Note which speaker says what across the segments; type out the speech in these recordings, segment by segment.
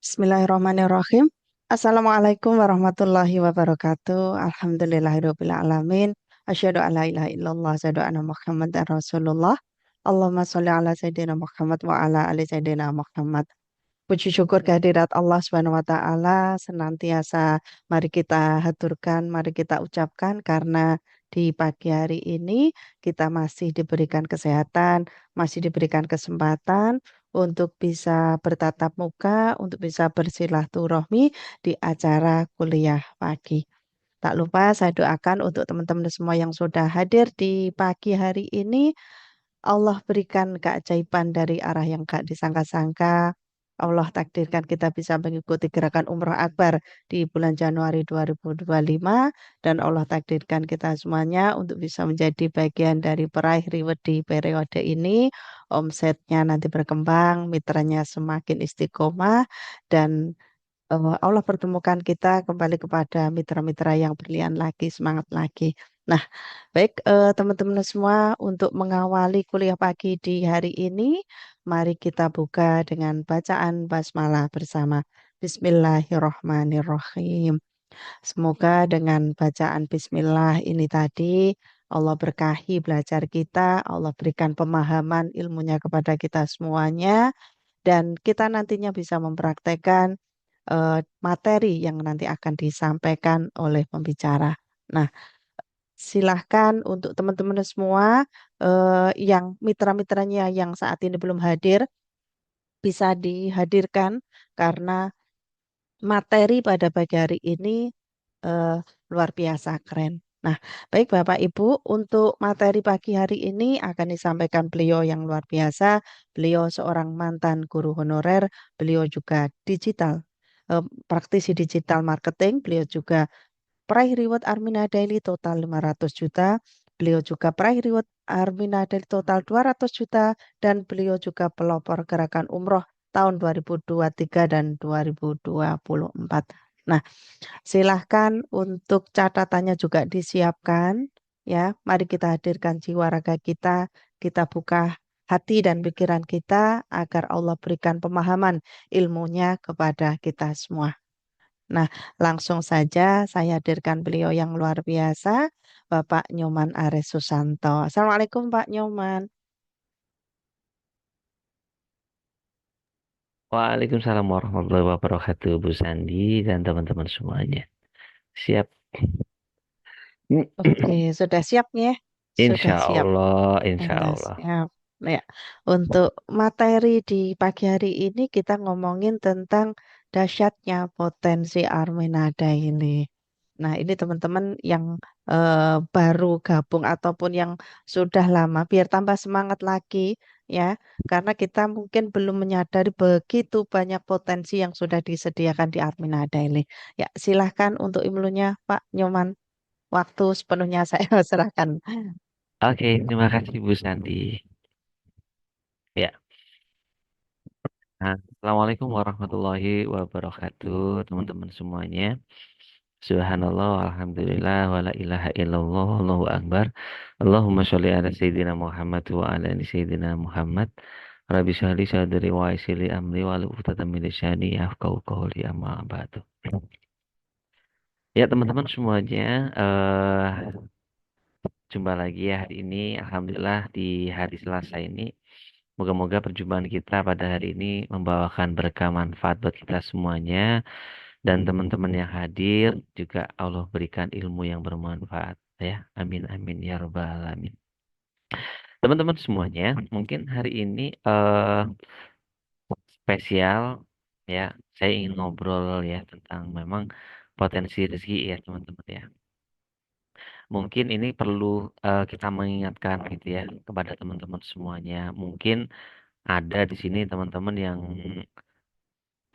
Speaker 1: Bismillahirrahmanirrahim. Assalamualaikum warahmatullahi wabarakatuh. Alhamdulillahirabbil alamin. Asyhadu an la ilaha illallah, asyhadu anna Muhammadar Rasulullah. Allahumma sholli ala sayyidina Muhammad wa ala ali sayyidina Muhammad. Puji syukur kehadirat Allah Subhanahu wa taala senantiasa mari kita haturkan, mari kita ucapkan karena di pagi hari ini kita masih diberikan kesehatan, masih diberikan kesempatan untuk bisa bertatap muka, untuk bisa bersilaturahmi di acara kuliah pagi. Tak lupa saya doakan untuk teman-teman semua yang sudah hadir di pagi hari ini Allah berikan keajaiban dari arah yang gak disangka-sangka. Allah takdirkan kita bisa mengikuti gerakan Umroh Akbar di bulan Januari 2025 dan Allah takdirkan kita semuanya untuk bisa menjadi bagian dari peraih reward di periode ini. Omsetnya nanti berkembang, mitranya semakin istiqomah dan Allah pertemukan kita kembali kepada mitra-mitra yang berlian lagi, semangat lagi. Nah, baik teman-teman semua untuk mengawali kuliah pagi di hari ini, mari kita buka dengan bacaan basmalah bersama. Bismillahirrohmanirrohim. Semoga dengan bacaan Bismillah ini tadi Allah berkahi belajar kita, Allah berikan pemahaman ilmunya kepada kita semuanya, dan kita nantinya bisa mempraktekkan materi yang nanti akan disampaikan oleh pembicara. Nah, silahkan untuk teman-teman semua yang mitra-mitranya yang saat ini belum hadir bisa dihadirkan karena materi pada pagi hari ini eh, luar biasa keren. Nah, baik Bapak Ibu, untuk materi pagi hari ini akan disampaikan beliau yang luar biasa. Beliau seorang mantan guru honorer, beliau juga digital, praktisi digital marketing, beliau juga peraih reward Armina Daily total 500 juta. Beliau juga peraih reward Armina Daily total 200 juta dan beliau juga pelopor gerakan umroh tahun 2023 dan 2024. Nah, silahkan untuk catatannya juga disiapkan ya. Mari kita hadirkan jiwa raga kita buka hati dan pikiran kita agar Allah berikan pemahaman ilmunya kepada kita semua. Nah, langsung saja saya hadirkan beliau yang luar biasa, Bapak Nyoman Ares Susanto. Assalamualaikum Pak Nyoman.
Speaker 2: Waalaikumsalam warahmatullahi wabarakatuh, Bu Sandi dan teman-teman semuanya. Siap.
Speaker 1: Oke, sudah siap ya? Sudah
Speaker 2: Insya
Speaker 1: siap.
Speaker 2: Allah, insya
Speaker 1: Sudah
Speaker 2: Allah.
Speaker 1: siap. Nah, ya, untuk materi di pagi hari ini kita ngomongin tentang dahsyatnya potensi Arminada ini. Nah, ini teman-teman yang baru gabung ataupun yang sudah lama, biar tambah semangat lagi ya, karena kita mungkin belum menyadari begitu banyak potensi yang sudah disediakan di Arminada ini. Ya, silahkan untuk ilmunya Pak Nyoman. Waktu sepenuhnya saya serahkan.
Speaker 2: Oke, terima kasih Bu Sandi. Ya. Nah, Assalamualaikum warahmatullahi wabarakatuh, teman-teman semuanya. Subhanallah, alhamdulillah, wa la ilaha illallah, Allahu Akbar. Allahumma sholli ala Sayyidina Muhammad wa ala ali Sayyidina Muhammad. Rabbi sholli sadri wa yassir amri wa uqtatam min lisani yafqahu qawli amma ba'du. Ya teman-teman semuanya, jumpa lagi ya hari ini. Alhamdulillah di hari Selasa ini. Moga-moga perjumpaan kita pada hari ini membawakan berkah manfaat buat kita semuanya. Dan teman-teman yang hadir juga Allah berikan ilmu yang bermanfaat. Ya, amin amin ya robbal alamin. Teman-teman semuanya, mungkin hari ini spesial ya. Saya ingin ngobrol ya tentang memang potensi rezeki ya teman-teman ya. Mungkin ini perlu kita mengingatkan gitu ya kepada teman-teman semuanya. Mungkin ada di sini teman-teman yang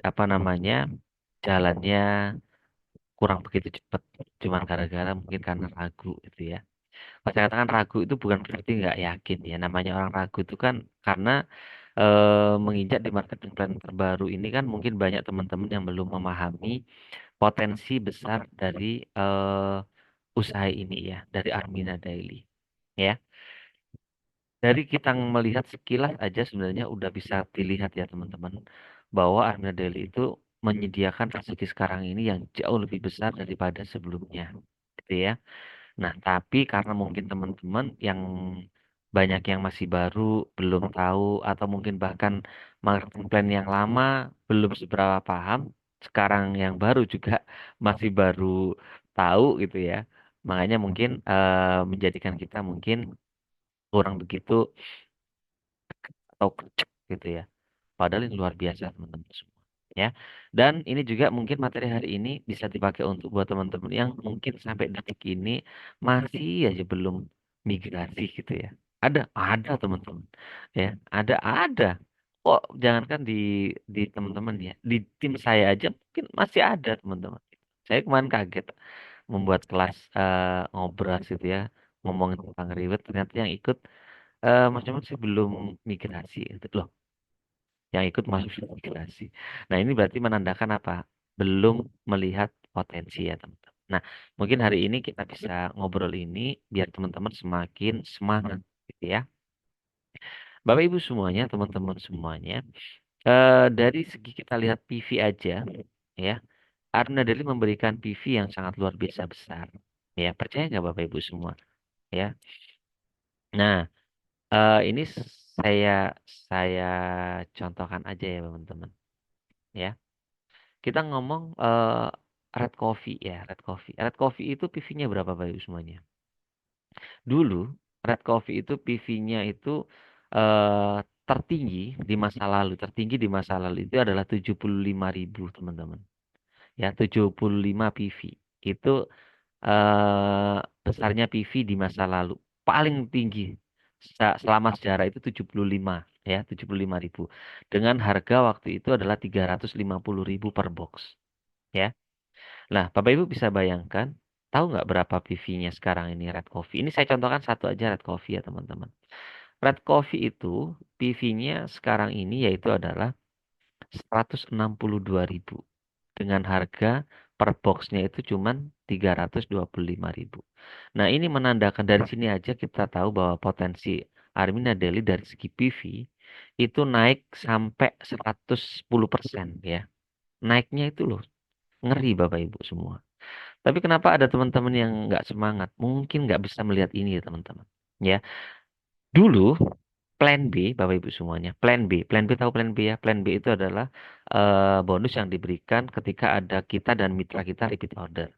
Speaker 2: apa namanya jalannya kurang begitu cepat, cuman gara-gara mungkin karena ragu gitu ya. Pas saya katakan ragu itu bukan berarti nggak yakin ya. Namanya orang ragu itu kan karena menginjak di marketing plan terbaru ini kan mungkin banyak teman-teman yang belum memahami potensi besar dari usaha ini ya, dari Armina Daily. Ya. Dari kita melihat sekilas aja sebenarnya udah bisa dilihat ya teman-teman bahwa Armada Daily itu menyediakan rezeki sekarang ini yang jauh lebih besar daripada sebelumnya, gitu ya. Nah, tapi karena mungkin teman-teman yang banyak yang masih baru, belum tahu, atau mungkin bahkan marketing plan yang lama belum seberapa paham, sekarang yang baru juga masih baru tahu gitu ya. Makanya mungkin menjadikan kita mungkin kurang begitu atau kecek gitu ya. Padahal ini luar biasa teman-teman semua. Ya. Dan ini juga mungkin materi hari ini bisa dipakai untuk buat teman-teman yang mungkin sampai detik ini masih aja belum migrasi gitu ya. Ada teman-teman. Ya, ada. Kok jangankan di teman-teman ya, di tim saya aja mungkin masih ada teman-teman. Saya kemarin kaget membuat kelas ngobrol gitu ya, ngomongin tentang reward ternyata yang ikut macam-macam sih belum migrasi. Loh, yang ikut masuk migrasi. Nah, ini berarti menandakan apa? Belum melihat potensi ya, teman-teman. Nah, mungkin hari ini kita bisa ngobrol ini biar teman-teman semakin semangat gitu ya. Bapak Ibu semuanya, teman-teman semuanya, dari segi kita lihat PV aja ya, Arna Deli memberikan PV yang sangat luar biasa besar. Ya, percaya nggak Bapak Ibu semua? Ya. Nah, ini saya saya contohkan aja ya, teman-teman. Ya. Kita ngomong red coffee ya, red coffee. Red coffee itu PV-nya berapa Bapak Ibu semuanya? Dulu red coffee itu PV-nya itu eh, tertinggi di masa lalu, tertinggi di masa lalu itu adalah 75.000 teman-teman. Ya, 75 PV. Itu besarnya PV di masa lalu. Paling tinggi selama sejarah itu 75 ya, 75.000. Dengan harga waktu itu adalah 350.000 per box. Ya. Nah, Bapak Ibu bisa bayangkan, tahu nggak berapa PV-nya sekarang ini Red Coffee? Ini saya contohkan satu aja Red Coffee ya teman-teman. Red Coffee itu PV-nya sekarang ini yaitu adalah 162.000 dengan harga per boxnya itu cuman 325.000. Nah, ini menandakan dari sini aja kita tahu bahwa potensi Armina Daily dari segi PV itu naik sampai 110% ya. Naiknya itu loh, ngeri Bapak Ibu semua. Tapi kenapa ada teman-teman yang nggak semangat? Mungkin nggak bisa melihat ini ya teman-teman. Ya, dulu plan B, Bapak Ibu semuanya, plan B tahu plan B ya? Plan B itu adalah bonus yang diberikan ketika ada kita dan mitra kita repeat order.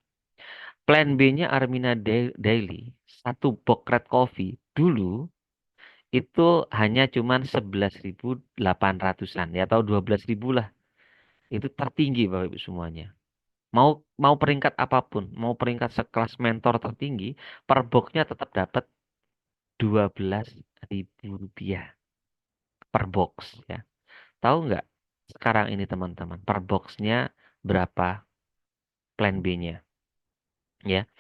Speaker 2: Plan B-nya Armina Daily, satu box red coffee dulu itu hanya cuman 11.800-an ya atau 12.000 lah. Itu tertinggi Bapak Ibu semuanya. Mau mau peringkat apapun, mau peringkat sekelas mentor tertinggi, per boxnya tetap dapat 12.000 rupiah per box ya. Tahu nggak sekarang ini teman-teman, per boxnya berapa plan B-nya? Ya,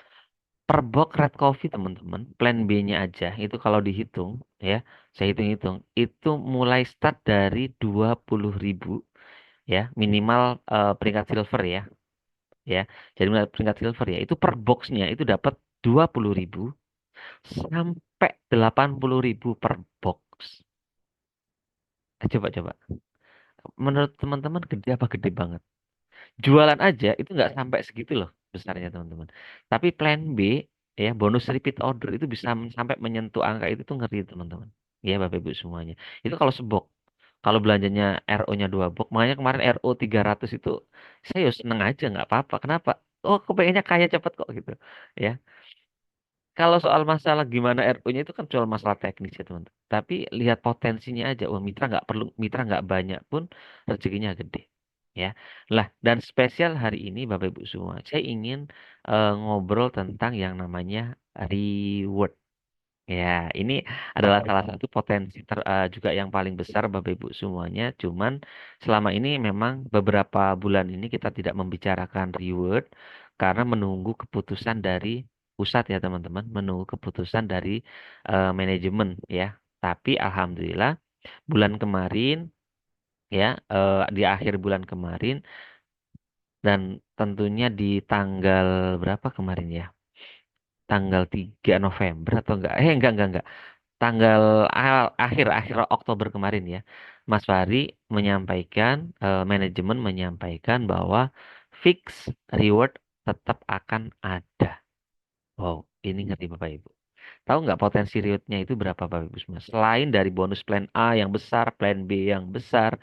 Speaker 2: per box red coffee teman-teman, plan B-nya aja itu kalau dihitung ya, saya hitung-hitung, itu mulai start dari 20.000 ya, minimal peringkat silver ya. Ya, jadi mulai peringkat silver ya, itu per boxnya itu dapat 20.000 sampai 80.000 per box. Coba-coba. Menurut teman-teman gede apa gede banget? Jualan aja itu nggak sampai segitu loh besarnya teman-teman. Tapi plan B ya bonus repeat order itu bisa sampai menyentuh angka itu tuh ngeri teman-teman. Ya Bapak Ibu semuanya. Itu kalau sebok. Kalau belanjanya RO-nya 2 box, makanya kemarin RO 300 itu saya ya seneng aja nggak apa-apa. Kenapa? Oh, aku pengennya kaya cepet kok gitu. Ya. Kalau soal masalah gimana RU-nya itu kan soal masalah teknis ya teman-teman. Tapi lihat potensinya aja. Wah, mitra nggak banyak pun rezekinya gede. Ya, lah dan spesial hari ini Bapak Ibu semua, saya ingin ngobrol tentang yang namanya reward. Ya, ini adalah salah satu potensi juga yang paling besar Bapak Ibu semuanya. Cuman selama ini memang beberapa bulan ini kita tidak membicarakan reward karena menunggu keputusan dari pusat ya teman-teman, menunggu keputusan dari manajemen ya. Tapi alhamdulillah bulan kemarin ya di akhir bulan kemarin dan tentunya di tanggal berapa kemarin ya? Tanggal 3 November atau enggak? Enggak. tanggal akhir akhir Oktober kemarin ya, Mas Fahri menyampaikan, manajemen menyampaikan bahwa fix reward tetap akan ada. Wow, ini ngerti Bapak Ibu. Tahu nggak potensi rewardnya itu berapa Bapak Ibu semua? Selain dari bonus plan A yang besar, plan B yang besar,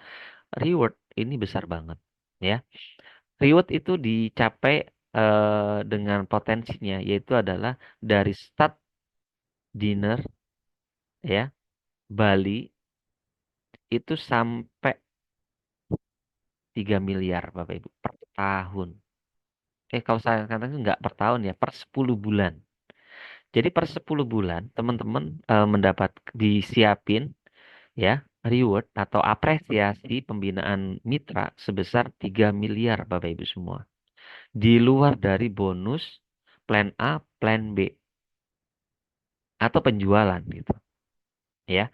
Speaker 2: reward ini besar banget. Ya, reward itu dicapai dengan potensinya, yaitu adalah dari start dinner ya, Bali itu sampai 3 miliar Bapak Ibu per tahun. Kalau saya katakan nggak per tahun ya, per 10 bulan. Jadi per 10 bulan teman-teman mendapat disiapin ya reward atau apresiasi pembinaan mitra sebesar 3 miliar Bapak Ibu semua. Di luar dari bonus plan A, plan B atau penjualan gitu ya.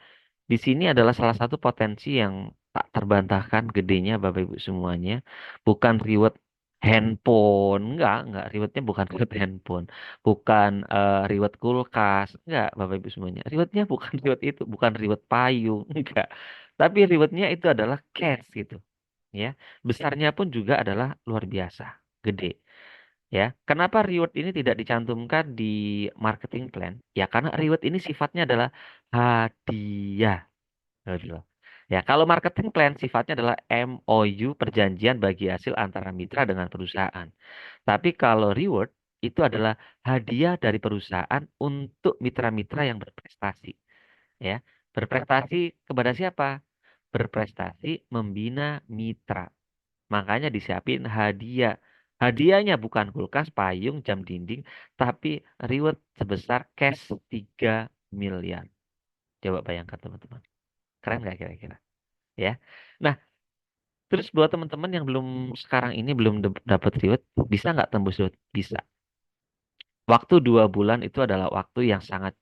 Speaker 2: Di sini adalah salah satu potensi yang tak terbantahkan gedenya Bapak Ibu semuanya. Bukan reward handphone, enggak, rewardnya bukan reward handphone, bukan reward kulkas, enggak Bapak Ibu semuanya. Rewardnya bukan reward itu, bukan reward payung, enggak. Tapi rewardnya itu adalah cash gitu, ya. Besarnya pun juga adalah luar biasa, gede. Ya, kenapa reward ini tidak dicantumkan di marketing plan? Ya, karena reward ini sifatnya adalah hadiah. Gitu loh. Ya, kalau marketing plan sifatnya adalah MOU, perjanjian bagi hasil antara mitra dengan perusahaan. Tapi kalau reward itu adalah hadiah dari perusahaan untuk mitra-mitra yang berprestasi. Ya, berprestasi kepada siapa? Berprestasi membina mitra. Makanya disiapin hadiah. Hadiahnya bukan kulkas, payung, jam dinding, tapi reward sebesar cash 3 miliar. Coba bayangkan teman-teman. Keren nggak kira-kira? Ya. Nah, terus buat teman-teman yang belum sekarang ini belum dapat reward, bisa nggak tembus reward? Bisa. Waktu 2 bulan itu adalah waktu yang sangat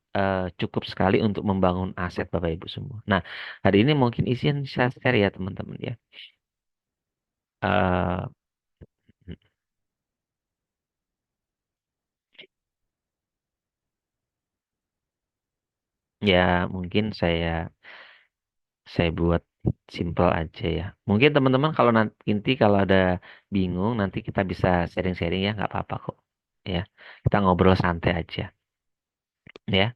Speaker 2: cukup sekali untuk membangun aset Bapak Ibu semua. Nah, hari ini mungkin isian saya share ya teman-teman ya. Eh, ya mungkin saya buat simple aja ya. Mungkin teman-teman kalau nanti kalau ada bingung nanti kita bisa sharing-sharing ya nggak apa-apa kok. Ya, kita ngobrol santai aja. Ya,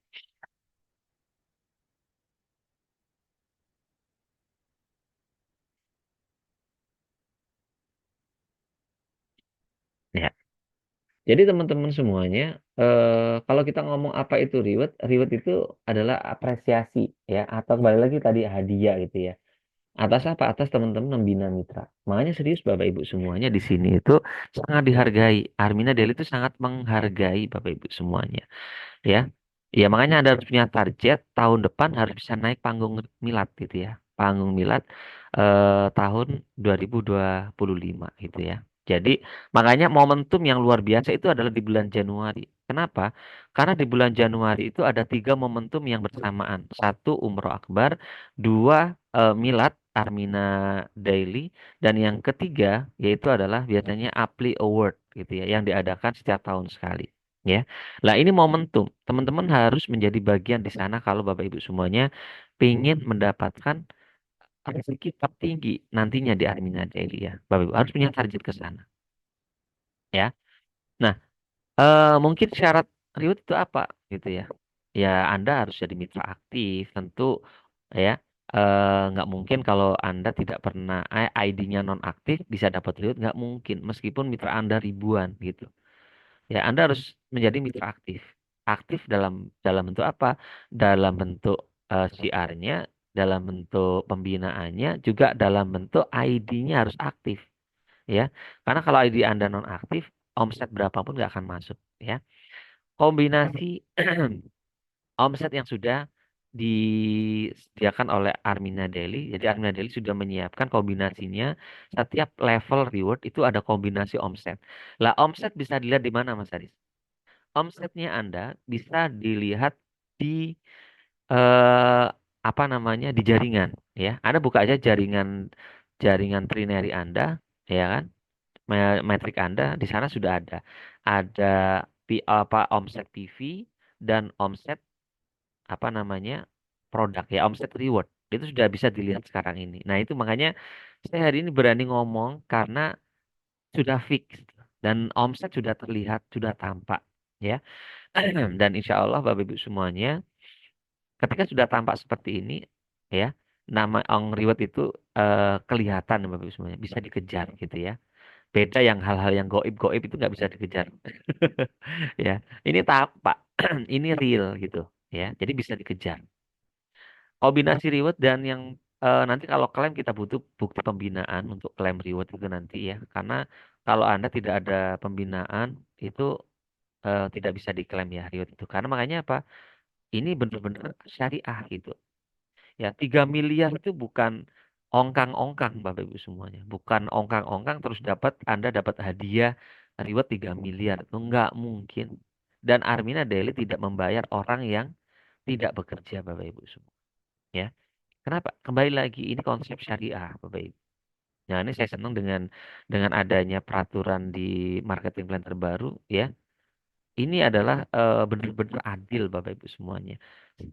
Speaker 2: ya. Jadi teman-teman semuanya, kalau kita ngomong apa itu reward, reward itu adalah apresiasi ya, atau kembali lagi tadi hadiah gitu ya. Atas apa? Atas teman-teman membina mitra. Makanya serius Bapak Ibu semuanya di sini itu sangat dihargai. Armina Deli itu sangat menghargai Bapak Ibu semuanya ya. Ya makanya Anda harus punya target tahun depan harus bisa naik panggung milad gitu ya. Panggung milad tahun 2025 gitu ya. Jadi makanya momentum yang luar biasa itu adalah di bulan Januari. Kenapa? Karena di bulan Januari itu ada 3 momentum yang bersamaan. Satu Umroh Akbar, dua Milad Armina Daily, dan yang ketiga yaitu adalah biasanya Apli Award gitu ya, yang diadakan setiap tahun sekali. Ya, nah ini momentum. Teman-teman harus menjadi bagian di sana kalau Bapak Ibu semuanya ingin mendapatkan rezeki tertinggi nantinya di Armina Daily ya. Bapak Ibu harus punya target ke sana ya. Nah, mungkin syarat reward itu apa gitu ya. Ya Anda harus jadi mitra aktif tentu ya. Nggak mungkin kalau Anda tidak pernah ID-nya non aktif bisa dapat reward nggak mungkin meskipun mitra Anda ribuan gitu. Ya, Anda harus menjadi mitra aktif. Aktif dalam dalam bentuk apa? Dalam bentuk CR-nya, dalam bentuk pembinaannya, juga dalam bentuk ID-nya harus aktif, ya. Karena kalau ID Anda non aktif, omset berapapun nggak akan masuk, ya. Kombinasi omset yang sudah disediakan oleh Armina Daily. Jadi Armina Daily sudah menyiapkan kombinasinya. Setiap level reward itu ada kombinasi omset. Lah, omset bisa dilihat di mana, Mas Haris? Omsetnya Anda bisa dilihat di eh, apa namanya di jaringan ya. Anda buka aja jaringan jaringan Trineri Anda ya kan. Metrik Anda di sana sudah ada. Ada omset PV dan omset apa namanya? produk ya, omset reward. Itu sudah bisa dilihat sekarang ini. Nah, itu makanya saya hari ini berani ngomong karena sudah fix dan omset sudah terlihat, sudah tampak ya. Dan insya Allah Bapak Ibu semuanya, ketika sudah tampak seperti ini ya, nama on reward itu kelihatan Bapak Ibu semuanya, bisa dikejar gitu ya. Beda yang hal-hal yang goib-goib itu nggak bisa dikejar. Ya, ini tampak, ini real gitu ya. Jadi bisa dikejar. Kombinasi reward dan yang nanti kalau klaim kita butuh bukti pembinaan untuk klaim reward itu nanti ya. Karena kalau Anda tidak ada pembinaan itu tidak bisa diklaim ya reward itu. Karena makanya apa? Ini benar-benar syariah gitu. Ya, 3 miliar itu bukan ongkang-ongkang Bapak Ibu semuanya. Bukan ongkang-ongkang terus Anda dapat hadiah reward 3 miliar. Itu enggak mungkin. Dan Armina Daily tidak membayar orang yang tidak bekerja Bapak Ibu semua. Ya. Kenapa? Kembali lagi ini konsep syariah Bapak Ibu. Nah, ini saya senang dengan adanya peraturan di marketing plan terbaru ya. Ini adalah benar-benar adil Bapak Ibu semuanya.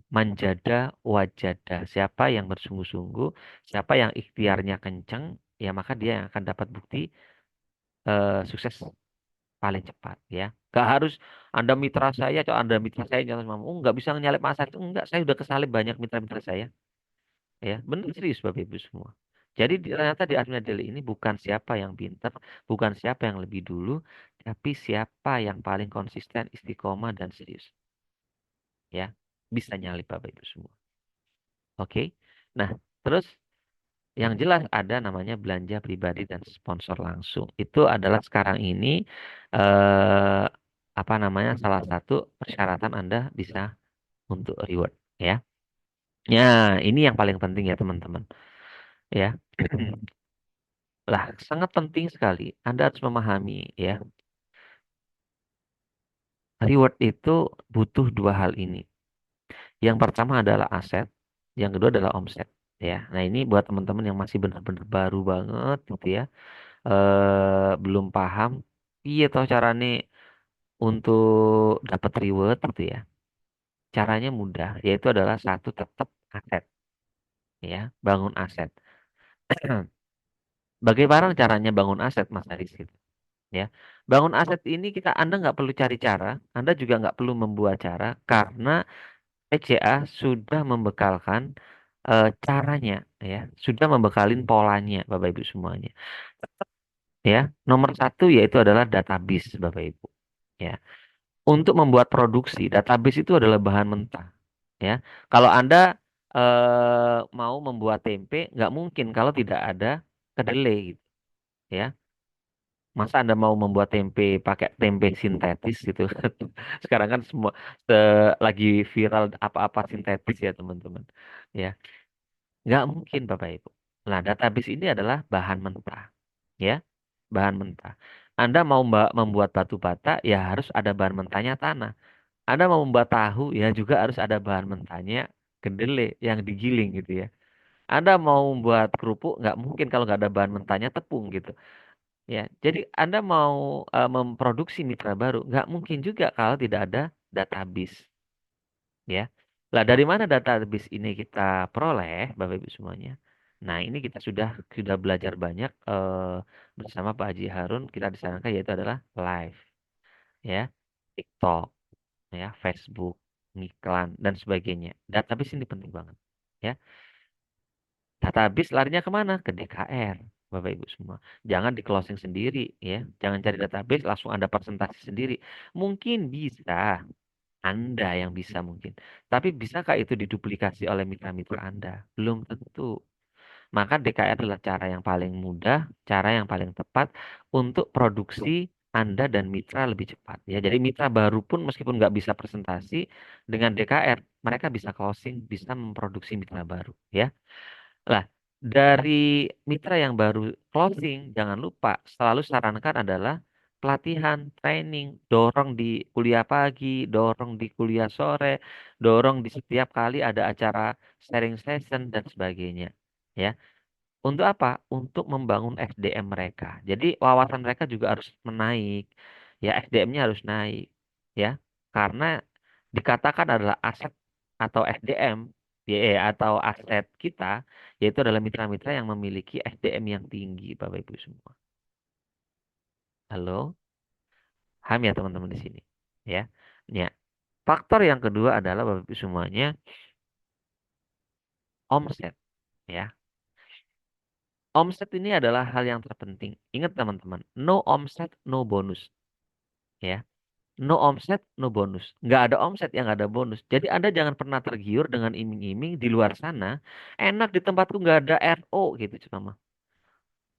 Speaker 2: Manjada wajada. Siapa yang bersungguh-sungguh, siapa yang ikhtiarnya kenceng, ya maka dia yang akan dapat bukti sukses paling cepat ya. Gak harus Anda mitra saya atau Anda mitra saya jangan mau, oh, nggak bisa nyalip masa itu enggak. Saya udah kesalip banyak mitra-mitra saya ya. Benar serius Bapak Ibu semua. Jadi ternyata di Admin Daily ini bukan siapa yang pintar, bukan siapa yang lebih dulu, tapi siapa yang paling konsisten, istiqomah dan serius ya. Bisa nyalip Bapak Ibu semua. Oke. Nah, terus yang jelas ada namanya belanja pribadi dan sponsor langsung. Itu adalah sekarang ini eh, apa namanya salah satu persyaratan Anda bisa untuk reward ya. Ya, ini yang paling penting ya teman-teman. Ya. Lah, sangat penting sekali. Anda harus memahami ya. Reward itu butuh dua hal ini. Yang pertama adalah aset, yang kedua adalah omset ya. Nah, ini buat teman-teman yang masih benar-benar baru banget gitu ya. Belum paham iya toh caranya untuk dapat reward gitu ya. Caranya mudah, yaitu adalah satu tetap aset ya, bangun aset. Bagaimana caranya bangun aset Mas Haris gitu ya. Bangun aset ini Anda nggak perlu cari cara, Anda juga nggak perlu membuat cara karena PCA sudah membekalkan caranya ya, sudah membekalin polanya Bapak Ibu semuanya. Ya, nomor satu yaitu adalah database Bapak Ibu. Ya. Untuk membuat produksi, database itu adalah bahan mentah. Ya, kalau Anda mau membuat tempe, nggak mungkin kalau tidak ada kedelai, gitu. Ya, masa Anda mau membuat tempe pakai tempe sintetis gitu? Sekarang kan semua lagi viral apa-apa sintetis ya teman-teman. Ya, nggak mungkin Bapak Ibu. Nah, database ini adalah bahan mentah. Ya, bahan mentah. Anda mau membuat batu bata, ya harus ada bahan mentahnya tanah. Anda mau membuat tahu ya juga harus ada bahan mentahnya kedelai yang digiling gitu ya. Anda mau membuat kerupuk nggak mungkin kalau nggak ada bahan mentahnya tepung gitu. Ya, jadi Anda mau memproduksi mitra baru nggak mungkin juga kalau tidak ada database ya. Lah dari mana database ini kita peroleh Bapak Ibu semuanya? Nah, ini kita sudah belajar banyak bersama Pak Haji Harun kita disarankan yaitu adalah live ya. TikTok ya, Facebook, iklan dan sebagainya. Database ini penting banget. Ya, database larinya kemana? Ke DKR, Bapak Ibu semua. Jangan di closing sendiri, ya. Jangan cari database langsung Anda presentasi sendiri. Mungkin bisa, Anda yang bisa mungkin. Tapi bisakah itu diduplikasi oleh mitra-mitra Anda? Belum tentu. Maka DKR adalah cara yang paling mudah, cara yang paling tepat untuk produksi Anda dan mitra lebih cepat. Ya, jadi mitra baru pun meskipun nggak bisa presentasi dengan DKR, mereka bisa closing, bisa memproduksi mitra baru. Ya, lah dari mitra yang baru closing, jangan lupa selalu sarankan adalah pelatihan, training, dorong di kuliah pagi, dorong di kuliah sore, dorong di setiap kali ada acara sharing session dan sebagainya. Ya, untuk apa? Untuk membangun SDM mereka. Jadi wawasan mereka juga harus menaik. Ya, SDM-nya harus naik. Ya, karena dikatakan adalah aset atau SDM. atau aset kita, yaitu adalah mitra-mitra yang memiliki SDM yang tinggi, Bapak Ibu semua. Halo, paham ya teman-teman di sini? Ya. Ya. Faktor yang kedua adalah Bapak Ibu semuanya omset, ya. Omset ini adalah hal yang terpenting. Ingat teman-teman, no omset, no bonus, ya. No omset, no bonus. Nggak ada omset yang nggak ada bonus. Jadi Anda jangan pernah tergiur dengan iming-iming di luar sana. Enak di tempatku nggak ada RO gitu cuma.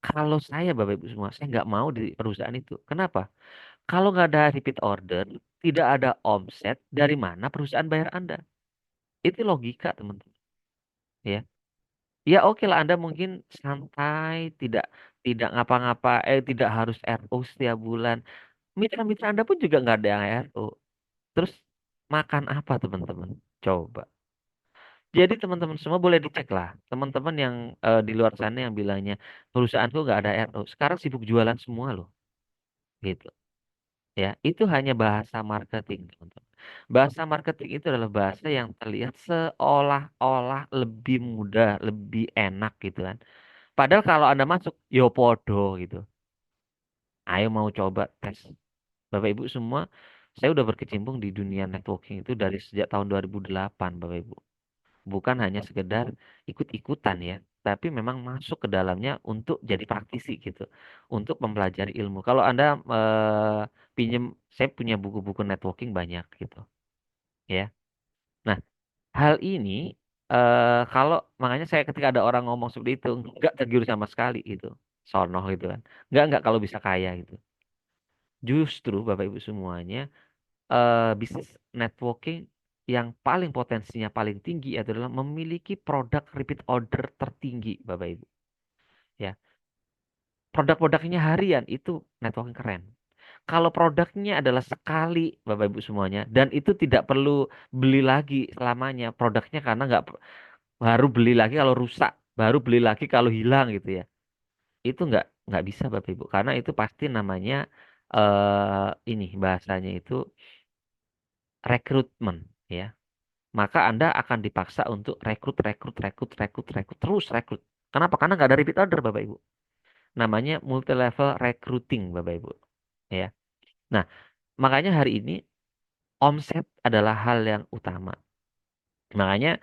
Speaker 2: Kalau saya Bapak Ibu semua, saya nggak mau di perusahaan itu. Kenapa? Kalau nggak ada repeat order, tidak ada omset, dari mana perusahaan bayar Anda? Itu logika teman-teman. Ya, ya oke lah Anda mungkin santai, tidak tidak ngapa-ngapa, tidak harus RO setiap bulan. Mitra-mitra Anda pun juga nggak ada yang RO. Terus makan apa teman-teman? Coba. Jadi teman-teman semua boleh dicek lah. Teman-teman yang di luar sana yang bilangnya perusahaanku nggak ada RO. Sekarang sibuk jualan semua loh. Gitu. Ya, itu hanya bahasa marketing, teman-teman. Bahasa marketing itu adalah bahasa yang terlihat seolah-olah lebih mudah, lebih enak gitu kan. Padahal kalau Anda masuk, yo podo gitu. Ayo mau coba tes. Bapak Ibu semua, saya udah berkecimpung di dunia networking itu dari sejak tahun 2008, Bapak Ibu. Bukan hanya sekedar ikut-ikutan ya, tapi memang masuk ke dalamnya untuk jadi praktisi gitu, untuk mempelajari ilmu. Kalau Anda pinjem, saya punya buku-buku networking banyak gitu, ya. Nah, hal ini kalau makanya saya ketika ada orang ngomong seperti itu, nggak tergiur sama sekali gitu, sonoh gitu kan, nggak kalau bisa kaya gitu. Justru Bapak Ibu semuanya bisnis networking yang paling potensinya paling tinggi adalah memiliki produk repeat order tertinggi, Bapak Ibu. Ya, produk-produknya harian itu networking keren. Kalau produknya adalah sekali, Bapak Ibu semuanya, dan itu tidak perlu beli lagi selamanya produknya karena baru beli lagi kalau rusak, baru beli lagi kalau hilang gitu ya. Itu nggak bisa Bapak Ibu, karena itu pasti namanya ini bahasanya itu rekrutmen, ya. Maka Anda akan dipaksa untuk rekrut, rekrut, rekrut, rekrut, rekrut, terus rekrut. Kenapa? Karena nggak ada repeat order, Bapak Ibu. Namanya multi level recruiting, Bapak Ibu. Ya. Nah, makanya hari ini omset adalah hal yang utama. Makanya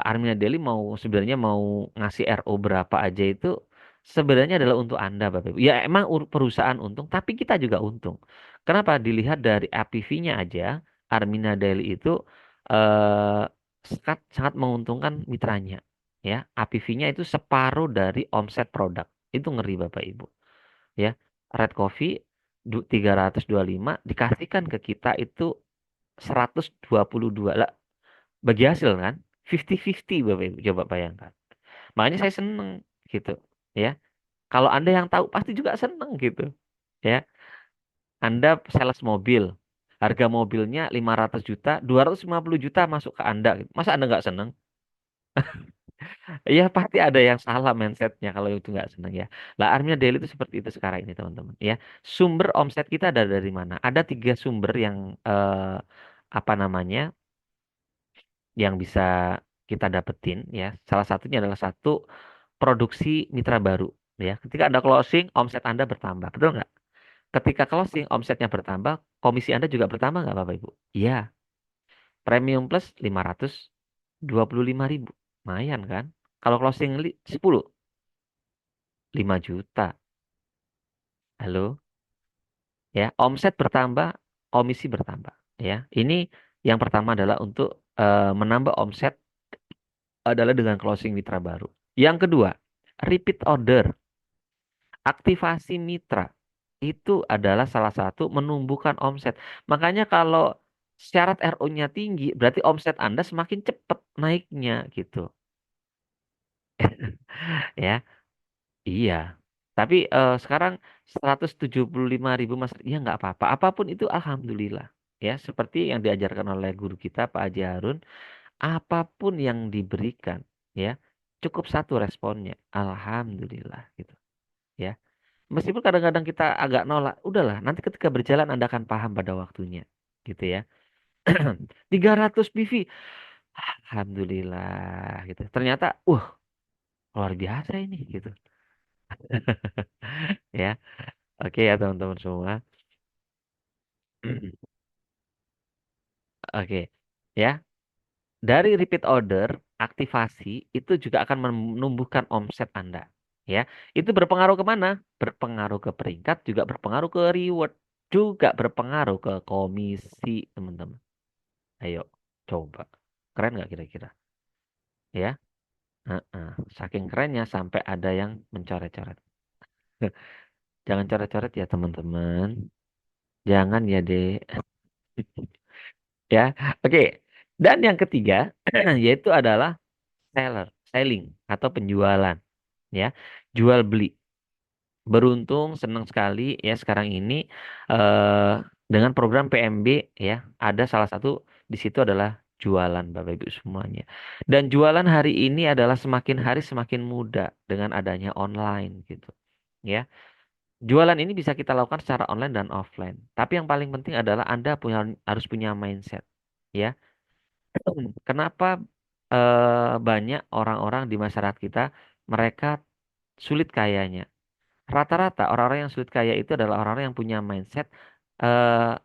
Speaker 2: Armina Daily sebenarnya mau ngasih RO berapa aja itu sebenarnya adalah untuk Anda, Bapak Ibu. Ya emang perusahaan untung, tapi kita juga untung. Kenapa? Dilihat dari APV-nya aja, Armina Daily itu eh, sangat menguntungkan mitranya. Ya, APV-nya itu separuh dari omset produk. Itu ngeri Bapak Ibu. Ya, Red Coffee 325 dikasihkan ke kita itu 122 lah bagi hasil kan 50-50 Bapak Ibu coba bayangkan. Makanya saya seneng gitu ya. Kalau Anda yang tahu pasti juga seneng gitu ya. Anda sales mobil, harga mobilnya 500 juta, 250 juta masuk ke Anda gitu. Masa Anda nggak seneng? Ya pasti ada yang salah mindsetnya kalau itu nggak seneng ya. Lah Armia Daily itu seperti itu sekarang ini teman-teman ya. Sumber omset kita ada dari mana? Ada tiga sumber yang apa namanya yang bisa kita dapetin ya. Salah satunya adalah satu produksi mitra baru ya. Ketika Anda closing, omset Anda bertambah, betul nggak? Ketika closing, omsetnya bertambah, komisi Anda juga bertambah nggak Bapak Ibu? Iya, premium plus 525.000. Lumayan kan? Kalau closing 10, 5 juta. Halo, ya. Omset bertambah, komisi bertambah ya. Ini yang pertama adalah untuk menambah omset adalah dengan closing mitra baru. Yang kedua, repeat order. Aktivasi mitra itu adalah salah satu menumbuhkan omset. Makanya kalau syarat RO-nya tinggi, berarti omset Anda semakin cepat naiknya gitu. Ya, iya. Tapi sekarang 175.000 Mas, ya nggak apa-apa. Apapun itu alhamdulillah. Ya, seperti yang diajarkan oleh guru kita Pak Haji Harun, apapun yang diberikan, ya, cukup satu responnya. Alhamdulillah gitu. Ya. Meskipun kadang-kadang kita agak nolak, udahlah, nanti ketika berjalan Anda akan paham pada waktunya. Gitu ya. 300 PV. Alhamdulillah gitu. Ternyata, luar biasa ini gitu. Ya, oke ya teman-teman semua. Oke, ya. Dari repeat order, aktivasi itu juga akan menumbuhkan omset Anda. Ya, itu berpengaruh kemana? Berpengaruh ke peringkat, juga berpengaruh ke reward, juga berpengaruh ke komisi, teman-teman. Ayo, coba. Keren nggak kira-kira? Ya, heeh. Saking kerennya sampai ada yang mencoret-coret. Jangan coret-coret ya, teman-teman. Jangan ya, Dek. Ya, oke. Dan yang ketiga, yaitu adalah selling atau penjualan. Ya, jual beli. Beruntung, senang sekali ya sekarang ini eh, dengan program PMB ya, ada salah satu di situ adalah jualan Bapak Ibu semuanya. Dan jualan hari ini adalah semakin hari semakin mudah dengan adanya online gitu. Ya, jualan ini bisa kita lakukan secara online dan offline. Tapi yang paling penting adalah Anda harus punya mindset. Ya, kenapa banyak orang-orang di masyarakat kita mereka sulit kayanya? Rata-rata orang-orang yang sulit kaya itu adalah orang-orang yang punya mindset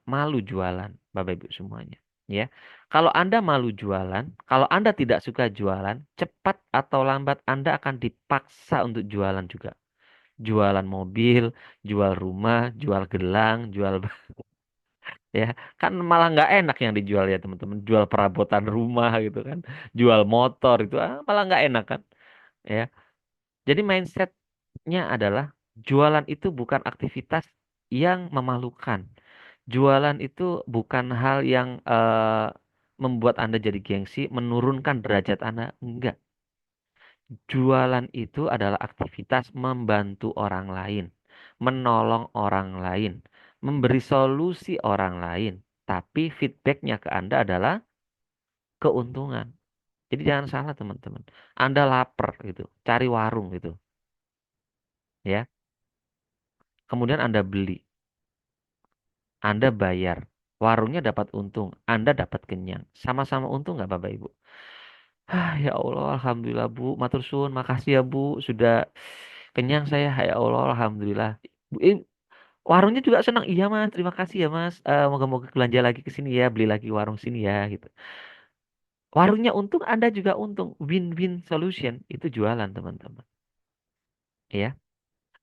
Speaker 2: malu jualan, Bapak Ibu semuanya. Ya, kalau Anda malu jualan, kalau Anda tidak suka jualan, cepat atau lambat Anda akan dipaksa untuk jualan juga. Jualan mobil, jual rumah, jual gelang, jual ya, kan malah nggak enak yang dijual ya teman-teman. Jual perabotan rumah gitu kan, jual motor itu malah nggak enak kan, ya. Jadi mindsetnya adalah jualan itu bukan aktivitas yang memalukan. Jualan itu bukan hal yang membuat Anda jadi gengsi, menurunkan derajat Anda. Enggak. Jualan itu adalah aktivitas membantu orang lain, menolong orang lain, memberi solusi orang lain. Tapi feedbacknya ke Anda adalah keuntungan. Jadi jangan salah teman-teman. Anda lapar gitu, cari warung gitu, ya. Kemudian Anda beli. Anda bayar, warungnya dapat untung, Anda dapat kenyang. Sama-sama untung nggak Bapak Ibu? Ya Allah, Alhamdulillah Bu, matur suwun, makasih ya Bu, sudah kenyang saya. Ya Allah, Alhamdulillah. Warungnya juga senang, iya Mas, terima kasih ya Mas. Moga-moga belanja lagi ke sini ya, beli lagi warung sini ya, gitu. Warungnya untung, Anda juga untung. Win-win solution, itu jualan teman-teman. Ya,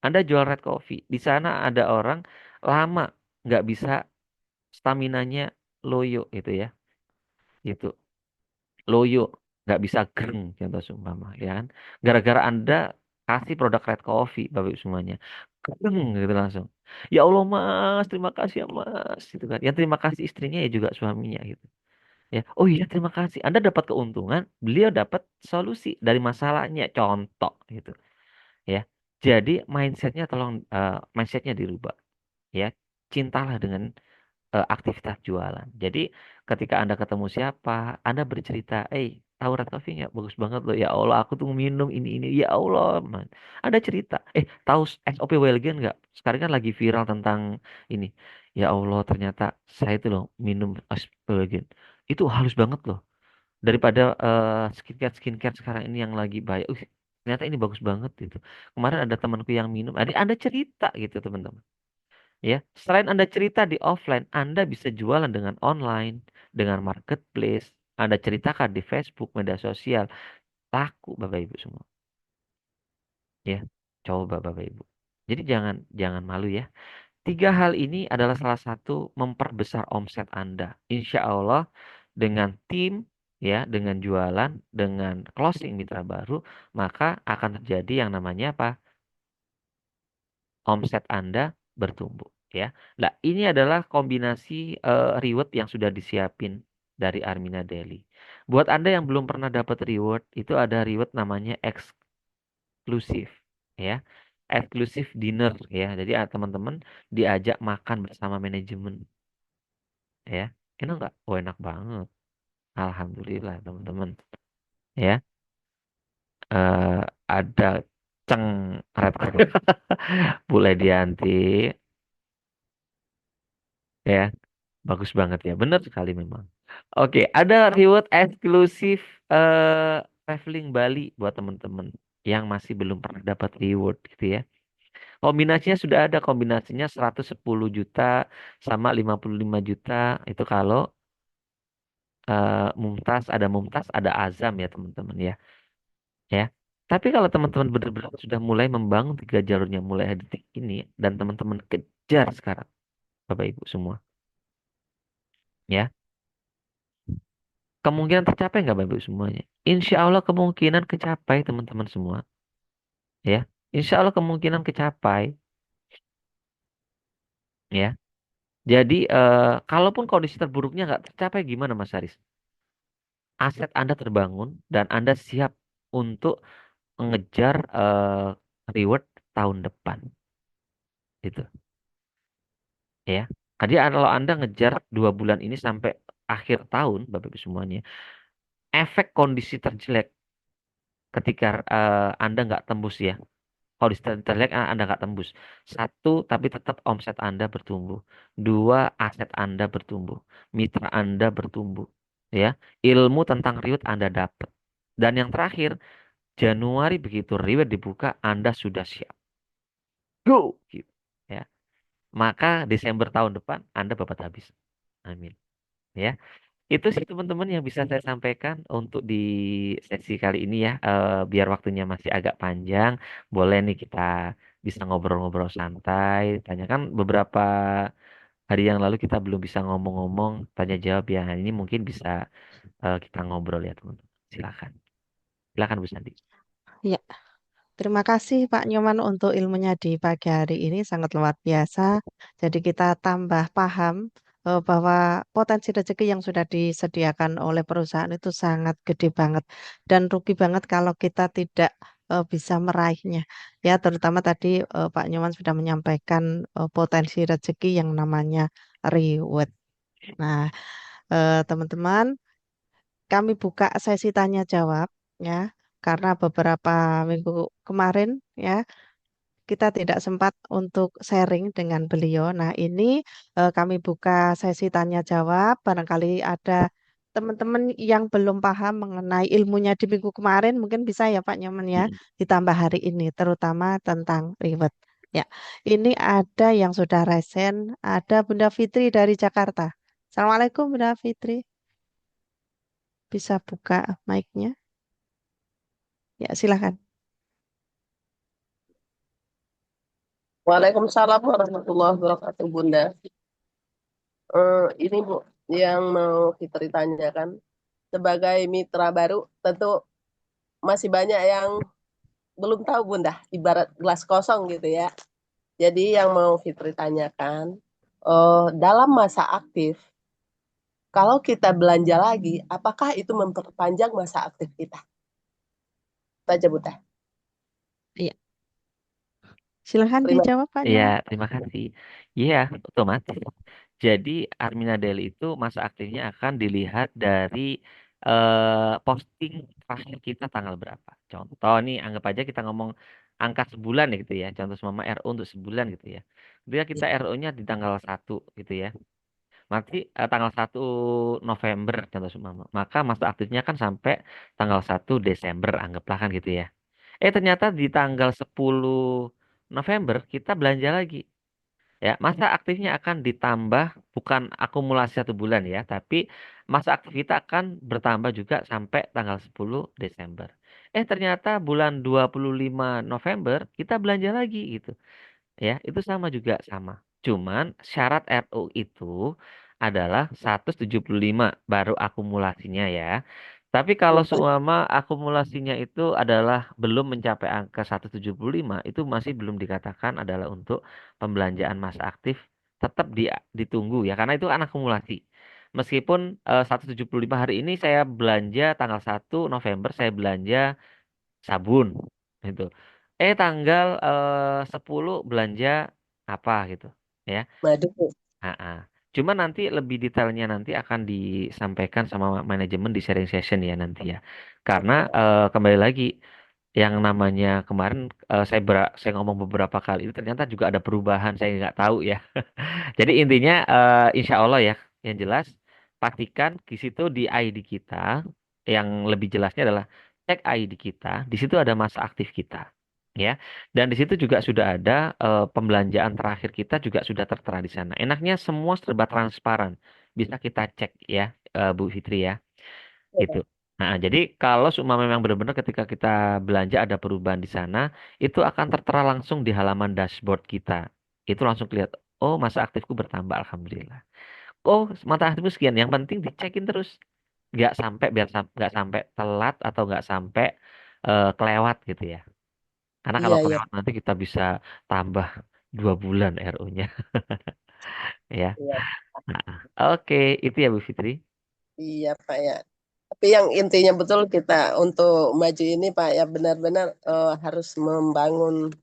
Speaker 2: Anda jual red coffee, di sana ada orang lama nggak bisa staminanya loyo itu ya. Itu loyo nggak bisa greng contoh seumpama ya kan, gara-gara Anda kasih produk red coffee Bapak Ibu semuanya greng gitu langsung, ya Allah Mas terima kasih ya Mas gitu kan, ya terima kasih istrinya ya juga suaminya gitu ya, oh iya terima kasih Anda dapat keuntungan, beliau dapat solusi dari masalahnya, contoh gitu ya. Jadi mindsetnya tolong mindsetnya dirubah ya, cintalah dengan aktivitas jualan. Jadi ketika Anda ketemu siapa, Anda bercerita, tahu Red Coffee nggak? Bagus banget loh. Ya Allah, aku tuh minum ini. Ya Allah, man. Anda cerita, tahu SOP Welgen nggak? Sekarang kan lagi viral tentang ini. Ya Allah, ternyata saya itu loh minum SOP Welgen. Itu halus banget loh. Daripada skincare sekarang ini yang lagi banyak. Ternyata ini bagus banget gitu. Kemarin ada temanku yang minum. Anda cerita gitu teman-teman. Ya, selain Anda cerita di offline, Anda bisa jualan dengan online, dengan marketplace. Anda ceritakan di Facebook, media sosial, laku Bapak Ibu semua. Ya, coba Bapak Ibu. Jadi jangan jangan malu ya. Tiga hal ini adalah salah satu memperbesar omset Anda. Insya Allah dengan tim, ya, dengan jualan, dengan closing mitra baru, maka akan terjadi yang namanya apa? Omset Anda bertumbuh ya. Nah, ini adalah kombinasi reward yang sudah disiapin dari Armina Daily. Buat Anda yang belum pernah dapat reward, itu ada reward namanya eksklusif ya. Eksklusif dinner ya. Jadi teman-teman diajak makan bersama manajemen ya. Enak nggak? Oh, enak banget. Alhamdulillah teman-teman. Ya, eh, ada Ceng Red Bule Dianti ya. Bagus banget ya, benar sekali memang. Oke, ada reward eksklusif traveling Bali buat teman-teman yang masih belum pernah dapat reward gitu ya. Kombinasinya sudah ada, kombinasinya 110 juta sama 55 juta itu kalau Mumtaz, ada Azam ya teman-teman ya. Ya. Tapi kalau teman-teman benar-benar sudah mulai membangun 3 jalurnya mulai hari detik ini dan teman-teman kejar sekarang, Bapak Ibu semua, ya. Kemungkinan tercapai nggak Bapak Ibu semuanya? Insya Allah kemungkinan kecapai teman-teman semua, ya. Insya Allah kemungkinan kecapai, ya. Jadi kalaupun kondisi terburuknya nggak tercapai gimana Mas Haris? Aset Anda terbangun dan Anda siap untuk mengejar reward tahun depan, gitu, ya. Jadi kalau Anda ngejar 2 bulan ini sampai akhir tahun, Bapak Ibu semuanya, efek kondisi terjelek ketika Anda nggak tembus ya. Kondisi terjelek Anda nggak tembus. Satu, tapi tetap omset Anda bertumbuh. Dua, aset Anda bertumbuh. Mitra Anda bertumbuh. Ya, ilmu tentang riut Anda dapat. Dan yang terakhir, Januari begitu riwet dibuka, Anda sudah siap. Go! Gitu. Ya. Maka Desember tahun depan Anda babat habis. Amin. Ya. Itu sih teman-teman yang bisa saya sampaikan untuk di sesi kali ini ya. Biar waktunya masih agak panjang, boleh nih kita bisa ngobrol-ngobrol santai. Tanyakan beberapa hari yang lalu kita belum bisa ngomong-ngomong, tanya jawab ya. Ini mungkin bisa kita ngobrol ya teman-teman. Silakan. Silakan Bu Santi.
Speaker 1: Ya, terima kasih Pak Nyoman untuk ilmunya di pagi hari ini sangat luar biasa. Jadi kita tambah paham bahwa potensi rezeki yang sudah disediakan oleh perusahaan itu sangat gede banget dan rugi banget kalau kita tidak bisa meraihnya. Ya, terutama tadi Pak Nyoman sudah menyampaikan potensi rezeki yang namanya reward. Nah, teman-teman, kami buka sesi tanya jawab ya, karena beberapa minggu kemarin ya kita tidak sempat untuk sharing dengan beliau. Nah, ini kami buka sesi tanya jawab. Barangkali ada teman-teman yang belum paham mengenai ilmunya di minggu kemarin, mungkin bisa ya Pak Nyoman ya
Speaker 2: Mm-mm.
Speaker 1: ditambah hari ini, terutama tentang reward. Ya, ini ada yang sudah resen, ada Bunda Fitri dari Jakarta. Assalamualaikum Bunda Fitri, bisa buka mic-nya? Ya, silahkan.
Speaker 3: Waalaikumsalam warahmatullahi wabarakatuh, Bunda. Ini Bu, yang mau Fitri tanyakan. Sebagai mitra baru, tentu masih banyak yang belum tahu, Bunda. Ibarat gelas kosong gitu ya. Jadi yang mau Fitri tanyakan, dalam masa aktif, kalau kita belanja lagi, apakah itu memperpanjang masa aktif kita? Itu aja, Bunda.
Speaker 1: Iya, silahkan
Speaker 3: Terima
Speaker 1: dijawab Pak
Speaker 2: Ya,
Speaker 1: Nyoman.
Speaker 2: terima kasih. Iya, otomatis. Jadi Armina Daily itu masa aktifnya akan dilihat dari posting terakhir kita tanggal berapa. Contoh nih, anggap aja kita ngomong angka sebulan ya gitu ya. Contoh semama RO untuk sebulan gitu ya. Dia kita RO-nya di tanggal 1 gitu ya. Nanti tanggal 1 November contoh semama. Maka masa aktifnya kan sampai tanggal 1 Desember anggaplah kan gitu ya. Ternyata di tanggal 10 November kita belanja lagi. Ya, masa aktifnya akan ditambah bukan akumulasi 1 bulan ya, tapi masa aktif kita akan bertambah juga sampai tanggal 10 Desember. Ternyata bulan 25 November kita belanja lagi gitu. Ya, itu sama juga sama. Cuman syarat RU itu adalah 175 baru akumulasinya ya. Tapi kalau seumpama akumulasinya itu adalah belum mencapai angka 175, itu masih belum dikatakan adalah untuk pembelanjaan masa aktif, tetap ditunggu ya, karena itu kan akumulasi. Meskipun 175 hari ini saya belanja tanggal 1 November saya belanja sabun gitu. Tanggal 10 belanja apa gitu ya.
Speaker 3: madu.
Speaker 2: Ah. Cuma nanti lebih detailnya nanti akan disampaikan sama manajemen di sharing session ya nanti ya. Karena kembali lagi yang namanya kemarin saya ngomong beberapa kali itu ternyata juga ada perubahan saya nggak tahu ya. Jadi intinya insya Allah ya yang jelas pastikan di situ di ID kita yang lebih jelasnya adalah cek ID kita. Di situ ada masa aktif kita, ya. Dan di situ juga sudah ada pembelanjaan terakhir kita juga sudah tertera di sana. Enaknya semua serba transparan, bisa kita cek ya, Bu Fitri ya, gitu. Nah, jadi kalau seumpama memang benar-benar ketika kita belanja ada perubahan di sana, itu akan tertera langsung di halaman dashboard kita. Itu langsung kelihatan, oh masa aktifku bertambah, alhamdulillah. Oh, mata aktifku sekian. Yang penting dicekin terus, nggak sampai nggak sampai telat atau nggak sampai kelewat gitu ya. Karena kalau
Speaker 3: Iya, iya,
Speaker 2: kelewat nanti kita bisa tambah 2 bulan RO-nya, ya.
Speaker 3: iya,
Speaker 2: Nah, oke, itu ya Bu Fitri.
Speaker 3: iya Pak ya. Tapi yang intinya betul kita untuk maju ini Pak ya benar-benar harus membangun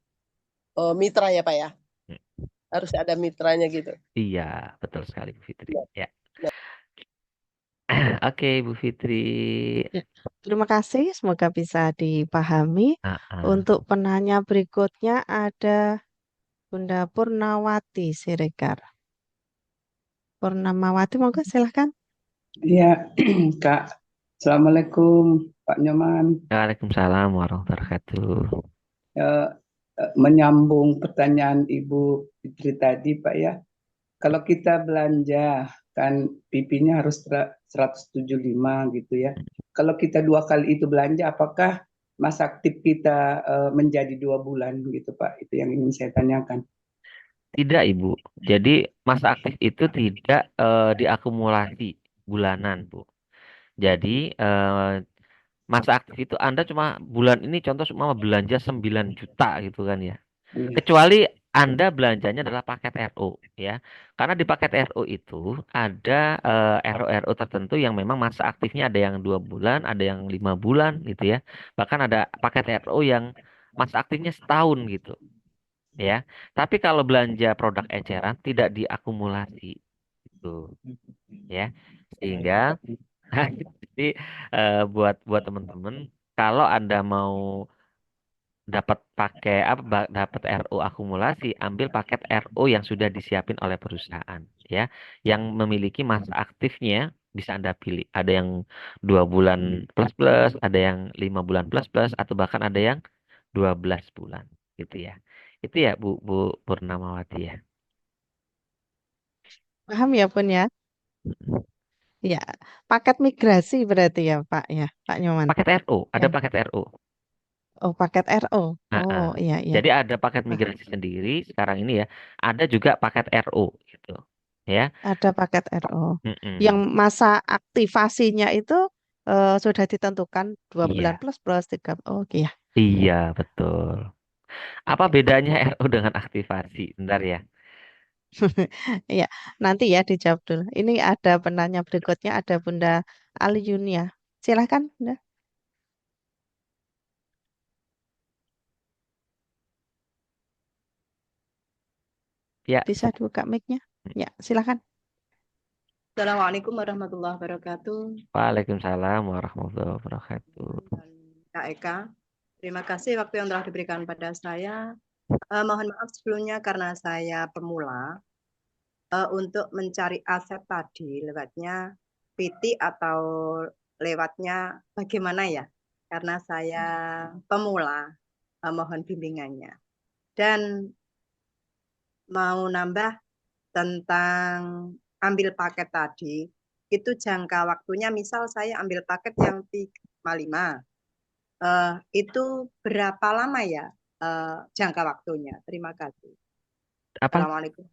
Speaker 3: mitra ya Pak ya. Harus ada mitranya gitu.
Speaker 2: Iya, betul sekali Bu Fitri.
Speaker 3: Iya.
Speaker 2: Ya, oke Bu Fitri.
Speaker 1: Ya, terima kasih, semoga bisa dipahami.
Speaker 2: Ah, ah.
Speaker 1: Untuk penanya berikutnya ada Bunda Purnawati Siregar. Purnamawati, monggo silahkan.
Speaker 4: Iya, Kak. Assalamualaikum, Pak Nyoman.
Speaker 2: Waalaikumsalam warahmatullahi wabarakatuh.
Speaker 4: Eh, Menyambung pertanyaan Ibu Fitri tadi, Pak ya. Kalau kita belanja, kan PP-nya harus 175 gitu ya. Kalau kita 2 kali itu belanja, apakah masa aktif kita menjadi 2 bulan gitu, Pak? Itu yang ingin saya tanyakan.
Speaker 2: Tidak, Ibu. Jadi masa aktif itu tidak diakumulasi bulanan, Bu. Jadi masa aktif itu Anda cuma bulan ini contoh cuma belanja 9 juta gitu kan ya.
Speaker 4: Iya.
Speaker 2: Kecuali Anda belanjanya adalah paket RO ya. Karena di paket RO itu ada RO-RO tertentu yang memang masa aktifnya ada yang 2 bulan, ada yang 5 bulan gitu ya. Bahkan ada paket RO yang masa aktifnya setahun gitu ya. Tapi kalau belanja produk eceran tidak diakumulasi gitu ya. Sehingga jadi buat buat teman-teman kalau Anda mau dapat pakai apa dapat RO akumulasi, ambil paket RO yang sudah disiapin oleh perusahaan ya, yang memiliki masa aktifnya bisa Anda pilih. Ada yang 2 bulan plus plus, ada yang 5 bulan plus plus, atau bahkan ada yang 12 bulan gitu ya. Itu ya Bu Bu Purnamawati ya.
Speaker 1: Paham ya, Pun ya? Ya, paket migrasi berarti ya, Pak ya, Pak Nyoman.
Speaker 2: Paket RO, ada
Speaker 1: Yang
Speaker 2: paket RO.
Speaker 1: oh paket RO.
Speaker 2: Nah,
Speaker 1: Oh iya iya.
Speaker 2: jadi ada paket
Speaker 1: Wah,
Speaker 2: migrasi sendiri sekarang ini ya. Ada juga paket RO gitu. Ya.
Speaker 1: ada paket RO. Yang
Speaker 2: Mm-mm.
Speaker 1: masa aktivasinya itu sudah ditentukan 2 bulan
Speaker 2: Iya,
Speaker 1: plus plus 3. Oke ya.
Speaker 2: iya betul. Apa bedanya RO dengan aktivasi? Bentar ya.
Speaker 1: Iya, nanti ya dijawab dulu. Ini ada penanya berikutnya, ada Bunda Aliunia. Silahkan, Bunda.
Speaker 2: Ya,
Speaker 1: Bisa dibuka mic-nya. Ya, silahkan.
Speaker 5: Assalamualaikum warahmatullahi wabarakatuh.
Speaker 2: Waalaikumsalam warahmatullahi wabarakatuh.
Speaker 5: Dan Kak Eka, terima kasih waktu yang telah diberikan pada saya. Mohon maaf sebelumnya karena saya pemula untuk mencari aset tadi lewatnya PT atau lewatnya bagaimana ya? Karena saya pemula, mohon bimbingannya. Dan mau nambah tentang ambil paket tadi, itu jangka waktunya misal saya ambil paket yang 3,5, itu berapa lama ya jangka waktunya? Terima kasih.
Speaker 2: Apa?
Speaker 5: Assalamualaikum.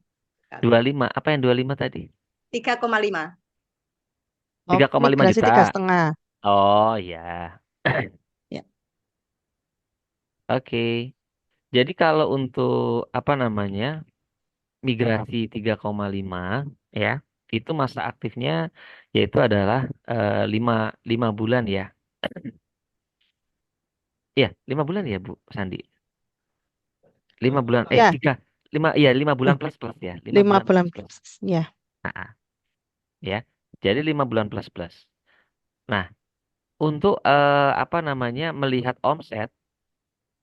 Speaker 2: 25. Apa yang 25 tadi?
Speaker 5: 3,5.
Speaker 1: Oh,
Speaker 2: 3,5
Speaker 1: migrasi
Speaker 2: juta.
Speaker 1: 3,5.
Speaker 2: Oh ya.
Speaker 1: Ya.
Speaker 2: Oke. Jadi kalau untuk apa namanya? Migrasi 3,5 ya. Itu masa aktifnya yaitu adalah 5 5 bulan ya. Iya, 5 bulan ya Bu Sandi. 5 bulan,
Speaker 1: Ya,
Speaker 2: 5, iya 5 bulan plus plus ya, lima
Speaker 1: 5
Speaker 2: bulan plus
Speaker 1: bulan
Speaker 2: plus.
Speaker 1: plus. Ya.
Speaker 2: Nah, ya, jadi 5 bulan plus plus. Nah, untuk apa namanya melihat omset,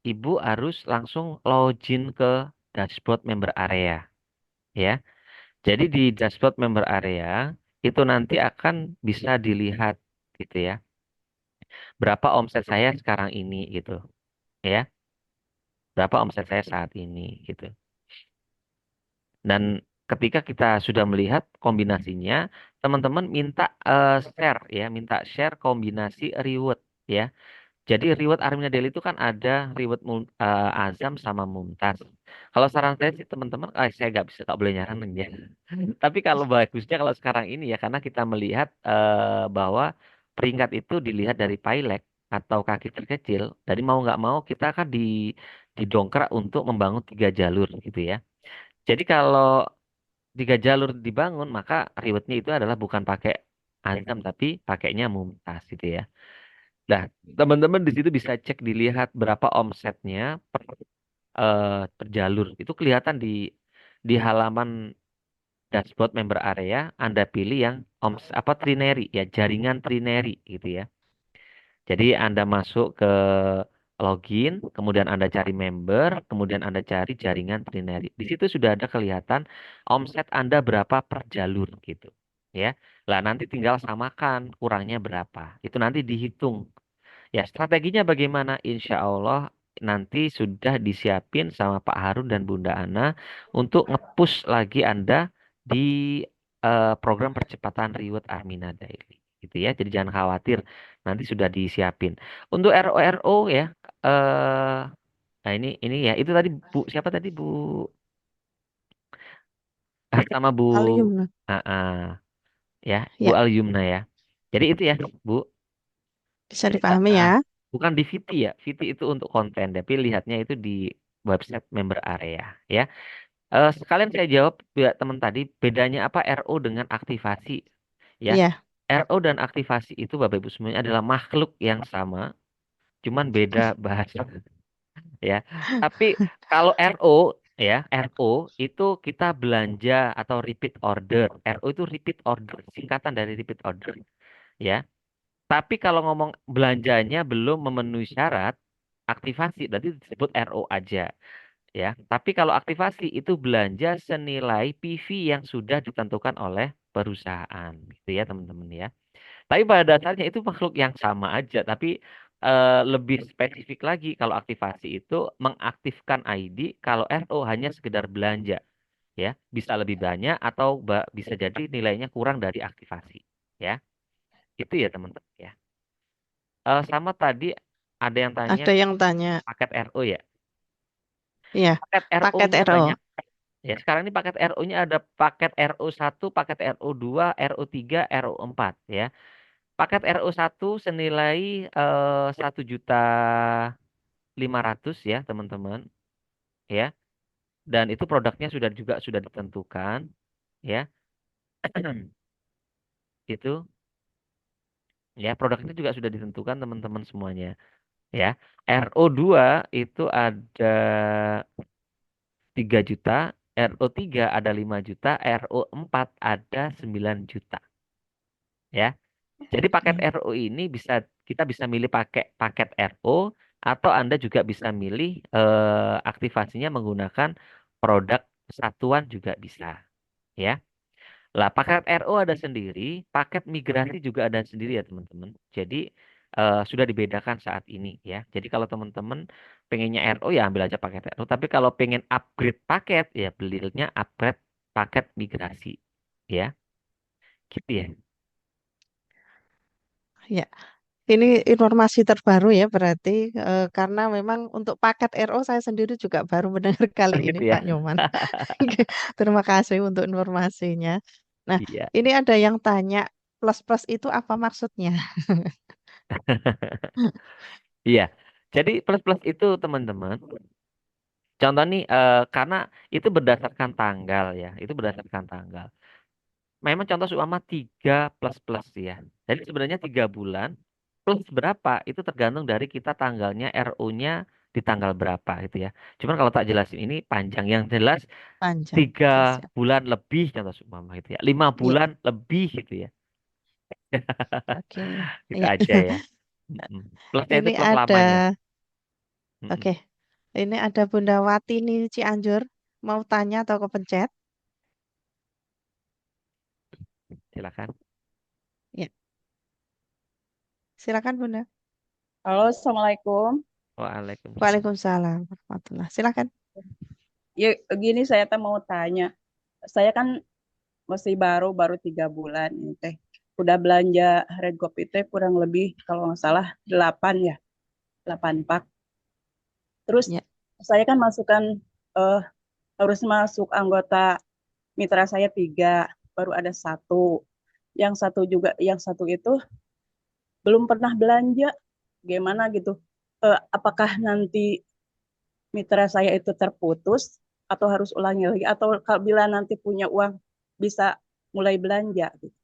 Speaker 2: ibu harus langsung login ke dashboard member area, ya. Jadi di dashboard member area itu nanti akan bisa dilihat gitu ya. Berapa omset saya sekarang ini gitu ya. Berapa omset saya saat ini gitu. Dan ketika kita sudah melihat kombinasinya, teman-teman minta share ya, minta share kombinasi reward ya. Jadi reward Armina Daily itu kan ada reward Azam sama Mumtaz. Kalau saran saya sih teman-teman, saya nggak boleh nyaranin ya. Tapi kalau bagusnya kalau sekarang ini ya, karena kita melihat bahwa peringkat itu dilihat dari pilek atau kaki terkecil. Dari mau nggak mau kita kan didongkrak untuk membangun 3 jalur gitu ya. Jadi kalau 3 jalur dibangun, maka rewardnya itu adalah bukan pakai Azam tapi pakainya Mumtaz gitu ya. Nah, teman-teman di situ bisa cek dilihat berapa omsetnya per jalur. Itu kelihatan di halaman dashboard member area. Anda pilih yang trinary ya, jaringan trinary gitu ya. Jadi Anda masuk ke login, kemudian Anda cari member, kemudian Anda cari jaringan trinary. Di situ sudah ada kelihatan omset Anda berapa per jalur gitu. Ya. Lah nanti tinggal samakan kurangnya berapa. Itu nanti dihitung. Ya, strateginya bagaimana? Insya Allah nanti sudah disiapin sama Pak Harun dan Bunda Ana untuk nge-push lagi Anda di program percepatan reward Armina Daily. Gitu ya. Jadi jangan khawatir, nanti sudah disiapin. Untuk RO ya, eh nah ini ya, itu tadi Bu siapa tadi Bu sama Bu
Speaker 1: Alumni.
Speaker 2: ah, ah, ya, Bu
Speaker 1: Ya,
Speaker 2: Alyumna ya. Jadi itu ya, Bu.
Speaker 1: bisa
Speaker 2: Jadi
Speaker 1: dipahami ya.
Speaker 2: bukan di VT ya. VT itu untuk konten, tapi lihatnya itu di website member area ya. Sekalian saya jawab buat teman tadi, bedanya apa RO dengan aktivasi ya.
Speaker 1: Iya.
Speaker 2: RO dan aktivasi itu Bapak Ibu semuanya adalah makhluk yang sama, cuman beda bahasa ya. Tapi kalau RO ya, RO itu kita belanja atau repeat order. RO itu repeat order, singkatan dari repeat order ya. Tapi kalau ngomong belanjanya belum memenuhi syarat aktivasi, berarti disebut RO aja ya. Tapi kalau aktivasi itu belanja senilai PV yang sudah ditentukan oleh perusahaan, gitu ya teman-teman ya. Tapi pada dasarnya itu makhluk yang sama aja, tapi lebih spesifik lagi kalau aktivasi itu mengaktifkan ID, kalau RO hanya sekedar belanja ya, bisa lebih banyak atau bisa jadi nilainya kurang dari aktivasi ya. Itu ya teman-teman ya. Sama tadi ada yang tanya
Speaker 1: Ada yang tanya.
Speaker 2: paket RO ya.
Speaker 1: Iya,
Speaker 2: Paket
Speaker 1: paket
Speaker 2: RO-nya
Speaker 1: RO.
Speaker 2: banyak. Ya, sekarang ini paket RO-nya ada paket RO1, paket RO2, RO3, RO4 ya. Paket RO1 senilai 1.500.000 ya, teman-teman. Ya. Dan itu produknya sudah ditentukan ya. Itu ya, produknya juga sudah ditentukan teman-teman semuanya ya. RO2 itu ada 3 juta, RO3 ada 5 juta, RO4 ada 9 juta. Ya. Jadi paket
Speaker 1: Oke.
Speaker 2: RO ini kita bisa milih pakai paket RO atau Anda juga bisa milih aktivasinya menggunakan produk satuan juga bisa. Ya. Lah, paket RO ada sendiri, paket migrasi juga ada sendiri ya teman-teman. Jadi sudah dibedakan saat ini ya. Jadi kalau teman-teman pengennya RO ya ambil aja paket RO. Tapi kalau pengen upgrade paket ya belinya upgrade paket migrasi ya. Gitu ya.
Speaker 1: Ya, ini informasi terbaru ya berarti karena memang untuk paket RO saya sendiri juga baru mendengar kali ini
Speaker 2: Gitu ya.
Speaker 1: Pak Nyoman. Terima kasih untuk informasinya. Nah,
Speaker 2: Iya.
Speaker 1: ini ada yang tanya plus-plus itu apa maksudnya?
Speaker 2: Iya. Jadi plus-plus itu teman-teman. Contoh nih, karena itu berdasarkan tanggal ya. Itu berdasarkan tanggal. Memang contoh seumpama 3++ ya. Jadi sebenarnya 3 bulan plus berapa itu tergantung dari kita tanggalnya RO-nya di tanggal berapa gitu ya. Cuman kalau tak jelasin ini panjang. Yang jelas
Speaker 1: Panjang.
Speaker 2: tiga
Speaker 1: Oke, siap.
Speaker 2: bulan lebih contoh seumpama gitu ya. 5 bulan
Speaker 1: Iya,
Speaker 2: lebih gitu ya.
Speaker 1: oke.
Speaker 2: Itu
Speaker 1: Iya.
Speaker 2: aja ya. Mm-mm. Plusnya itu
Speaker 1: Ini
Speaker 2: plus
Speaker 1: ada,
Speaker 2: lamanya. Mm-mm.
Speaker 1: oke. Ini ada Bunda Wati nih Cianjur mau tanya atau kepencet?
Speaker 2: Silakan.
Speaker 1: Ya, silakan Bunda.
Speaker 6: Halo, Assalamualaikum.
Speaker 2: Waalaikumsalam.
Speaker 1: Waalaikumsalam warahmatullah. Silakan.
Speaker 6: Ya, gini saya mau tanya. Saya kan masih baru 3 bulan ini teh. Udah belanja Redgop itu kurang lebih kalau nggak salah 8 ya, 8 pak. Terus
Speaker 1: Ya,
Speaker 6: saya kan eh, harus masuk anggota mitra saya 3, baru ada 1. Yang satu itu belum pernah belanja. Gimana gitu? Apakah nanti mitra saya itu terputus atau harus ulangi lagi atau bila nanti punya uang bisa mulai belanja gitu.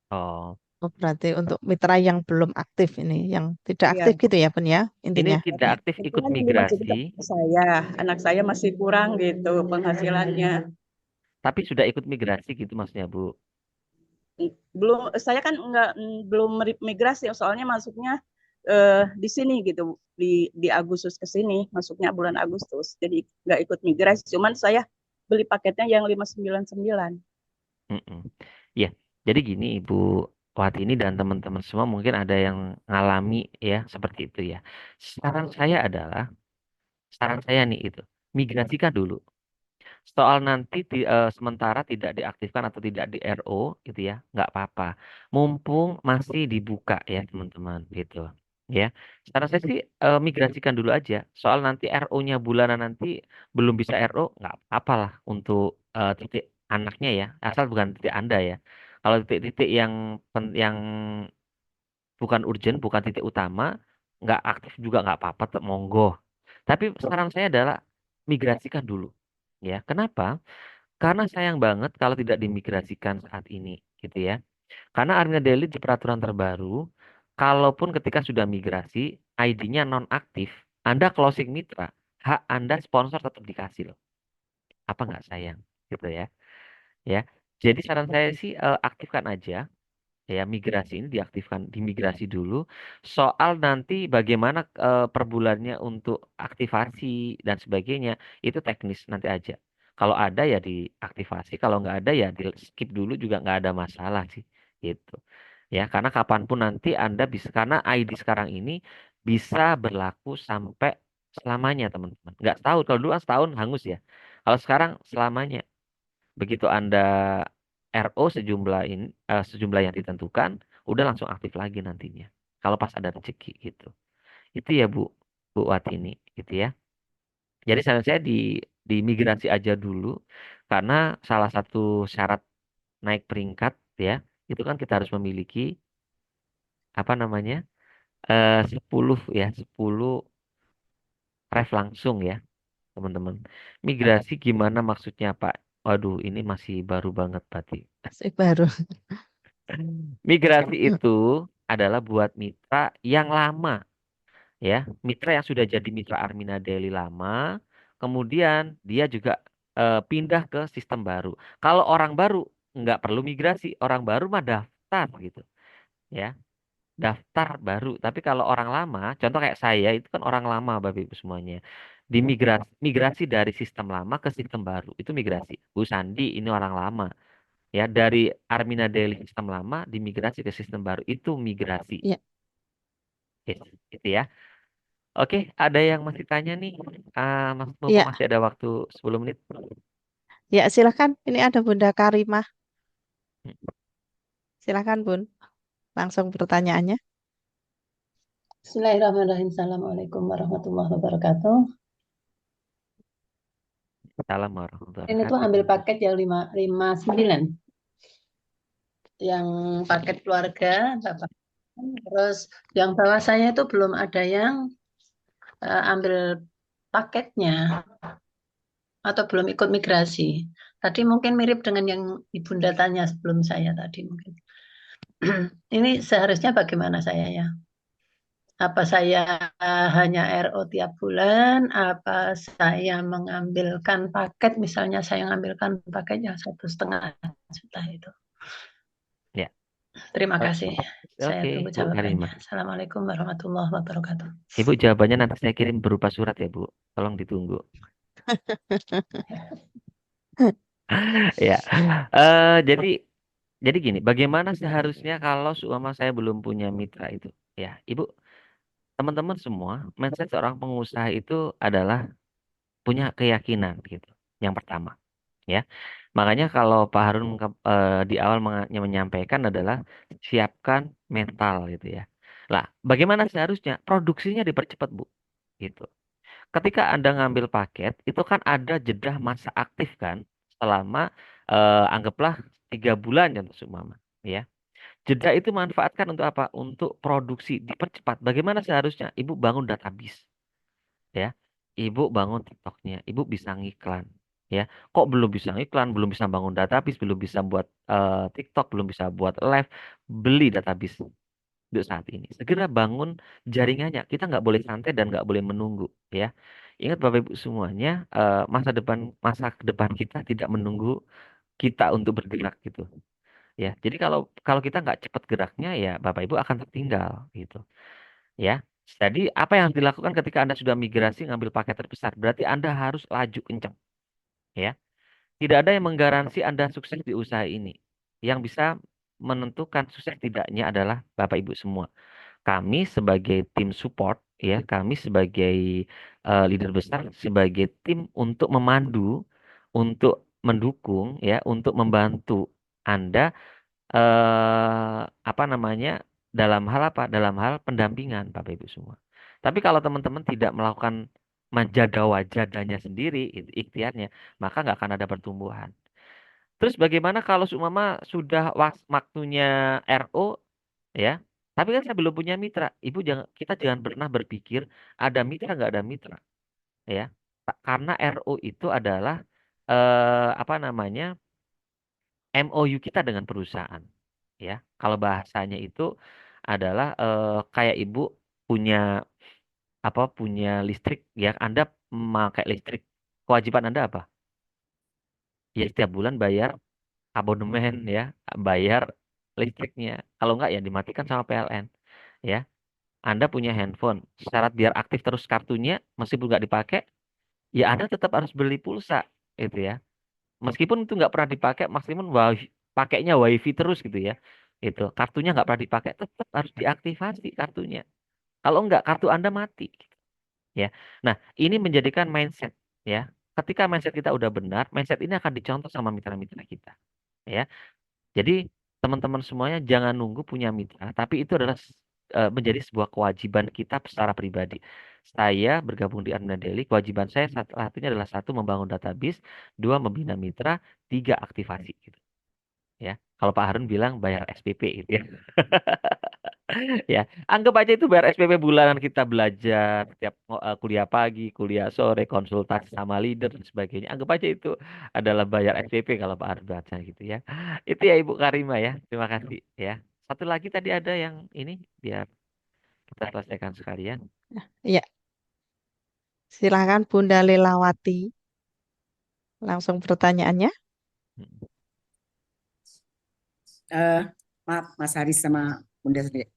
Speaker 2: Oh,
Speaker 1: oh, berarti untuk mitra yang belum aktif ini, yang tidak
Speaker 6: Iya.
Speaker 1: aktif gitu ya Bun ya,
Speaker 2: ini
Speaker 1: intinya.
Speaker 2: tidak aktif
Speaker 6: Itu
Speaker 2: ikut
Speaker 6: kan ini maksudnya
Speaker 2: migrasi,
Speaker 6: anak saya masih kurang gitu penghasilannya.
Speaker 2: tapi sudah ikut migrasi gitu maksudnya, Bu.
Speaker 6: Belum, saya kan belum migrasi soalnya masuknya di sini gitu di Agustus ke sini, masuknya bulan Agustus. Jadi nggak ikut migrasi, cuman saya beli paketnya yang 599.
Speaker 2: Mm-mm. Ya, jadi gini Ibu Wati ini dan teman-teman semua mungkin ada yang ngalami ya seperti itu ya. Saran saya nih itu, migrasikan dulu. Soal nanti sementara tidak diaktifkan atau tidak di RO gitu ya, nggak apa-apa. Mumpung masih dibuka ya teman-teman gitu. Ya, saran saya sih migrasikan dulu aja. Soal nanti RO-nya bulanan nanti belum bisa RO, nggak apa-apa lah untuk titik anaknya ya, asal bukan titik Anda ya. Kalau titik-titik yang bukan urgent, bukan titik utama, nggak aktif juga nggak apa-apa, monggo. Tapi saran saya adalah migrasikan dulu. Ya, kenapa? Karena sayang banget kalau tidak dimigrasikan saat ini, gitu ya. Karena Armina Daily di peraturan terbaru, kalaupun ketika sudah migrasi, ID-nya nonaktif, Anda closing mitra, hak Anda sponsor tetap dikasih loh. Apa nggak sayang, gitu ya? Ya. Jadi saran saya sih aktifkan aja. Ya, migrasi ini diaktifkan, dimigrasi dulu. Soal nanti bagaimana per bulannya untuk aktivasi dan sebagainya, itu teknis nanti aja. Kalau ada ya diaktifasi, kalau nggak ada ya di skip dulu juga nggak ada masalah sih, gitu. Ya, karena kapanpun nanti Anda bisa, karena ID sekarang ini bisa berlaku sampai selamanya, teman-teman. Nggak setahun, kalau dulu kan setahun hangus ya. Kalau sekarang selamanya. Begitu Anda RO sejumlah yang ditentukan, udah langsung aktif lagi nantinya. Kalau pas ada rezeki gitu. Itu ya Bu Wati ini gitu ya. Jadi saran saya di migrasi aja dulu karena salah satu syarat naik peringkat ya, itu kan kita harus memiliki apa namanya? 10 ya, 10 ref langsung ya, teman-teman. Migrasi gimana maksudnya, Pak? Waduh, ini masih baru banget berarti.
Speaker 1: Masih baru.
Speaker 2: Migrasi itu adalah buat mitra yang lama, ya. Mitra yang sudah jadi mitra Armina Daily lama, kemudian dia juga pindah ke sistem baru. Kalau orang baru nggak perlu migrasi, orang baru mah daftar gitu, ya. Daftar baru. Tapi kalau orang lama, contoh kayak saya itu kan orang lama, Bapak Ibu semuanya. Migrasi dari sistem lama ke sistem baru itu migrasi. Bu Sandi ini orang lama. Ya, dari Armina Daily sistem lama dimigrasi ke sistem baru itu migrasi.
Speaker 1: Ya,
Speaker 2: Yes, gitu ya. Oke, ada yang masih tanya nih. Mumpung
Speaker 1: ya,
Speaker 2: masih ada waktu 10 menit.
Speaker 1: ya silakan. Ini ada Bunda Karimah. Silakan Bun, langsung pertanyaannya.
Speaker 7: Bismillahirrahmanirrahim. Assalamualaikum warahmatullahi wabarakatuh.
Speaker 2: Salam warahmatullahi
Speaker 7: Ini tuh
Speaker 2: wabarakatuh.
Speaker 7: ambil paket yang 559. Yang paket keluarga, Bapak. Terus yang bawah saya itu belum ada yang ambil paketnya atau belum ikut migrasi. Tadi mungkin mirip dengan yang Ibunda tanya sebelum saya tadi mungkin. Ini seharusnya bagaimana saya ya? Apa saya hanya RO tiap bulan? Apa saya mengambilkan paket? Misalnya saya mengambilkan paket yang 1,5 juta itu.
Speaker 2: Ya.
Speaker 7: Terima
Speaker 2: Oke,
Speaker 7: kasih. Saya tunggu
Speaker 2: Bu
Speaker 7: jawabannya.
Speaker 2: Karimah.
Speaker 7: Assalamualaikum warahmatullahi wabarakatuh.
Speaker 2: Ibu jawabannya nanti saya kirim berupa surat ya, Bu. Tolong ditunggu. Ya. Jadi Jadi gini, bagaimana seharusnya kalau seumpama saya belum punya mitra itu? Ya, Ibu, teman-teman semua, mindset seorang pengusaha itu adalah punya keyakinan gitu. Yang pertama, ya. Makanya kalau Pak Harun di awal menyampaikan adalah siapkan mental gitu ya. Lah, bagaimana seharusnya? Produksinya dipercepat, Bu. Gitu. Ketika Anda ngambil paket, itu kan ada jeda masa aktif kan selama anggaplah 3 bulan ya seumpama, ya. Jeda itu manfaatkan untuk apa? Untuk produksi dipercepat. Bagaimana seharusnya? Ibu bangun database, ya. Ibu bangun TikToknya, ibu bisa ngiklan, ya. Kok belum bisa ngiklan, belum bisa bangun database, belum bisa buat TikTok, belum bisa buat live, beli database untuk saat ini. Segera bangun jaringannya. Kita nggak boleh santai dan nggak boleh menunggu, ya. Ingat Bapak Ibu semuanya, masa ke depan kita tidak menunggu kita untuk bergerak gitu, ya. Jadi kalau kalau kita nggak cepat geraknya, ya Bapak Ibu akan tertinggal gitu, ya. Jadi apa yang harus dilakukan ketika Anda sudah migrasi ngambil paket terbesar? Berarti Anda harus laju kencang, ya. Tidak ada yang menggaransi Anda sukses di usaha ini. Yang bisa menentukan sukses tidaknya adalah Bapak Ibu semua. Kami sebagai tim support, ya, kami sebagai leader besar, sebagai tim untuk memandu, untuk mendukung, ya, untuk membantu Anda apa namanya, dalam hal apa? Dalam hal pendampingan Bapak Ibu semua. Tapi kalau teman-teman tidak melakukan menjaga wajadanya sendiri, itu ikhtiarnya, maka nggak akan ada pertumbuhan. Terus bagaimana kalau seumpama sudah waktunya RO, ya? Tapi kan saya belum punya mitra. Kita jangan pernah berpikir ada mitra nggak ada mitra, ya. Karena RO itu adalah apa namanya, MOU kita dengan perusahaan, ya. Kalau bahasanya itu adalah kayak ibu punya punya listrik, ya. Anda memakai listrik, kewajiban Anda apa? Ya setiap bulan bayar abonemen, ya, bayar listriknya. Kalau enggak ya dimatikan sama PLN, ya. Anda punya handphone, syarat biar aktif terus kartunya meskipun nggak dipakai, ya Anda tetap harus beli pulsa, itu ya. Meskipun itu nggak pernah dipakai, maksimum pakainya wifi terus gitu ya. Itu kartunya nggak pernah dipakai, tetap harus diaktifasi kartunya. Kalau nggak, kartu Anda mati, ya. Nah, ini menjadikan mindset, ya. Ketika mindset kita udah benar, mindset ini akan dicontoh sama mitra-mitra kita, ya. Jadi teman-teman semuanya jangan nunggu punya mitra, tapi itu adalah menjadi sebuah kewajiban kita secara pribadi. Saya bergabung di Armada Daily, kewajiban saya satunya adalah satu membangun database, dua membina mitra, tiga aktivasi gitu. Ya, kalau Pak Harun bilang bayar SPP gitu ya. Ya, anggap aja itu bayar SPP bulanan kita belajar tiap kuliah pagi, kuliah sore, konsultasi sama leader dan sebagainya. Anggap aja itu adalah bayar SPP kalau Pak Harun baca gitu ya. Itu ya Ibu Karima ya. Terima kasih ya. Satu lagi tadi ada yang ini biar kita selesaikan sekalian.
Speaker 1: Ya, silakan Bunda Lelawati. Langsung pertanyaannya.
Speaker 2: Hmm.
Speaker 8: Eh, maaf Mas Haris sama Bunda sendiri.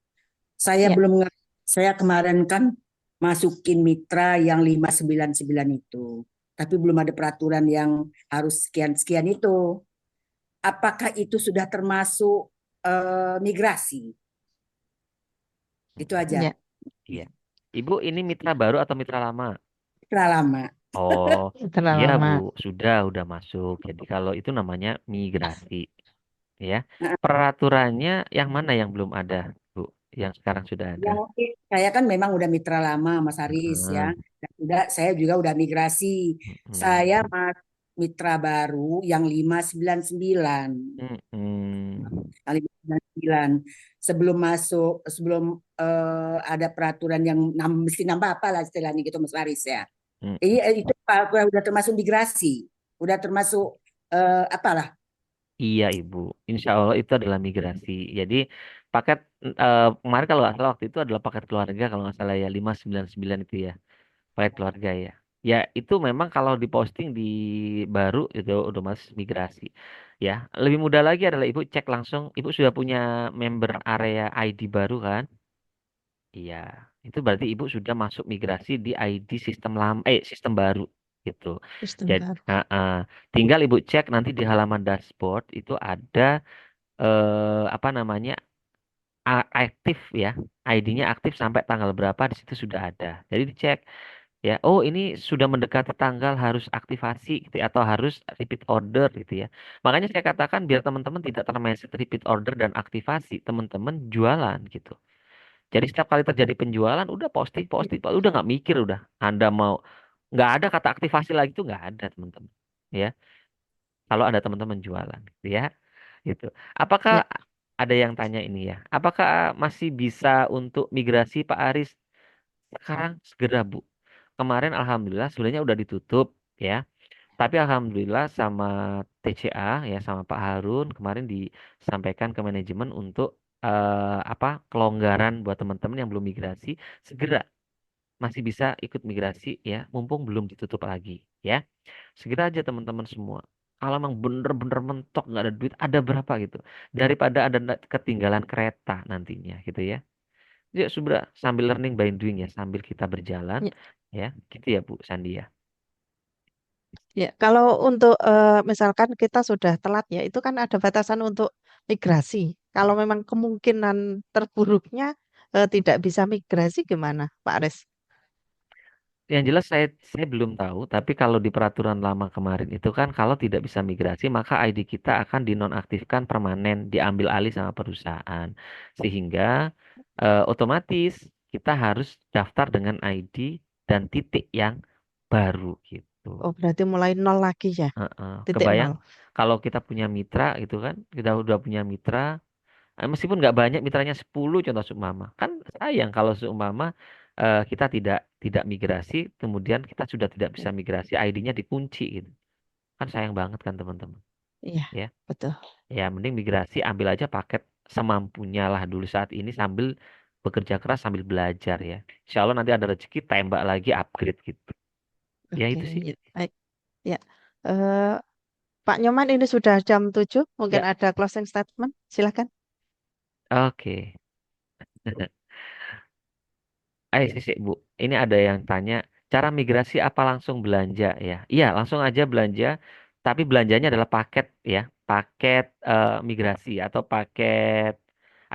Speaker 8: Saya
Speaker 1: Ya.
Speaker 8: belum saya kemarin kan masukin mitra yang 599 itu. Tapi belum ada peraturan yang harus sekian-sekian itu. Apakah itu sudah termasuk migrasi? Itu aja.
Speaker 1: Ya,
Speaker 2: Iya. Ibu ini mitra baru atau mitra lama?
Speaker 8: Mitra lama.
Speaker 2: Oh,
Speaker 1: terlalu
Speaker 2: iya
Speaker 1: lama.
Speaker 2: Bu, udah masuk. Jadi kalau itu namanya migrasi, ya.
Speaker 8: Nah,
Speaker 2: Peraturannya yang mana yang belum ada, Bu? Yang sekarang sudah ada.
Speaker 8: yang saya kan memang udah mitra lama Mas Haris ya.
Speaker 2: Hmm,
Speaker 8: Dan saya juga udah migrasi. Saya
Speaker 2: hmm,
Speaker 8: mitra baru yang 599.
Speaker 2: hmm.
Speaker 8: Yang 599. Sebelum ada peraturan yang mesti nambah apa lah istilahnya gitu Mas Haris ya.
Speaker 2: Hmm.
Speaker 8: Itu udah termasuk migrasi. Udah termasuk apalah.
Speaker 2: Iya Ibu, Insya Allah itu adalah migrasi. Jadi paket kemarin kalau nggak salah waktu itu adalah paket keluarga kalau nggak salah ya 599 itu ya, paket keluarga ya. Ya itu memang kalau diposting di baru itu udah mas migrasi. Ya lebih mudah lagi adalah Ibu cek langsung, Ibu sudah punya member area ID baru kan? Iya, itu berarti Ibu sudah masuk migrasi di ID sistem lama, sistem baru gitu.
Speaker 1: Sistem
Speaker 2: Jadi,
Speaker 1: baru.
Speaker 2: tinggal Ibu cek nanti di halaman dashboard itu ada apa namanya aktif ya, ID-nya aktif sampai tanggal berapa di situ sudah ada. Jadi dicek ya, oh ini sudah mendekati tanggal harus aktivasi gitu ya, atau harus repeat order gitu ya. Makanya saya katakan biar teman-teman tidak termindset repeat order dan aktivasi, teman-teman jualan gitu. Jadi setiap kali terjadi penjualan udah posting posting, udah nggak mikir udah. Anda mau nggak ada kata aktivasi lagi tuh nggak ada teman-teman. Ya, kalau ada teman-teman jualan gitu ya. Gitu. Apakah
Speaker 1: Ya,
Speaker 2: ada yang tanya ini ya? Apakah masih bisa untuk migrasi Pak Aris? Sekarang segera Bu. Kemarin alhamdulillah sebenarnya udah ditutup ya. Tapi alhamdulillah sama TCA ya sama Pak Harun kemarin disampaikan ke manajemen untuk apa kelonggaran buat teman-teman yang belum migrasi segera masih bisa ikut migrasi ya mumpung belum ditutup lagi ya. Segera aja teman-teman semua. Kalau emang bener-bener mentok nggak ada duit ada berapa gitu daripada ada ketinggalan kereta nantinya gitu ya. Ya sudah sambil learning by doing ya sambil kita berjalan
Speaker 1: ya,
Speaker 2: ya gitu ya Bu Sandi ya.
Speaker 1: ya. Kalau untuk misalkan kita sudah telat ya, itu kan ada batasan untuk migrasi. Kalau memang kemungkinan terburuknya tidak bisa migrasi gimana, Pak Aris?
Speaker 2: Yang jelas saya belum tahu, tapi kalau di peraturan lama kemarin itu kan kalau tidak bisa migrasi maka ID kita akan dinonaktifkan permanen, diambil alih sama perusahaan. Sehingga otomatis kita harus daftar dengan ID dan titik yang baru gitu.
Speaker 1: Oh, berarti mulai nol lagi ya,
Speaker 2: Heeh.
Speaker 1: titik
Speaker 2: Kebayang
Speaker 1: nol.
Speaker 2: kalau kita punya mitra gitu kan, kita udah punya mitra, meskipun nggak banyak mitranya 10 contoh seumpama. Kan sayang kalau seumpama kita tidak migrasi, kemudian kita sudah tidak bisa migrasi, ID-nya dikunci gitu. Kan sayang banget kan teman-teman.
Speaker 1: Iya,
Speaker 2: Ya,
Speaker 1: betul.
Speaker 2: ya mending migrasi ambil aja paket semampunya lah dulu saat ini sambil bekerja keras sambil belajar ya. Insya Allah nanti ada rezeki tembak lagi upgrade gitu. Ya
Speaker 1: Oke,
Speaker 2: itu sih.
Speaker 1: ya, baik. Ya, eh, Pak Nyoman ini sudah jam 7, mungkin
Speaker 2: Ya,
Speaker 1: ada closing statement, silakan.
Speaker 2: oke. Eh, sih, Bu. Ini ada yang tanya, cara migrasi apa langsung belanja ya? Iya, langsung aja belanja, tapi belanjanya adalah paket ya, paket migrasi atau paket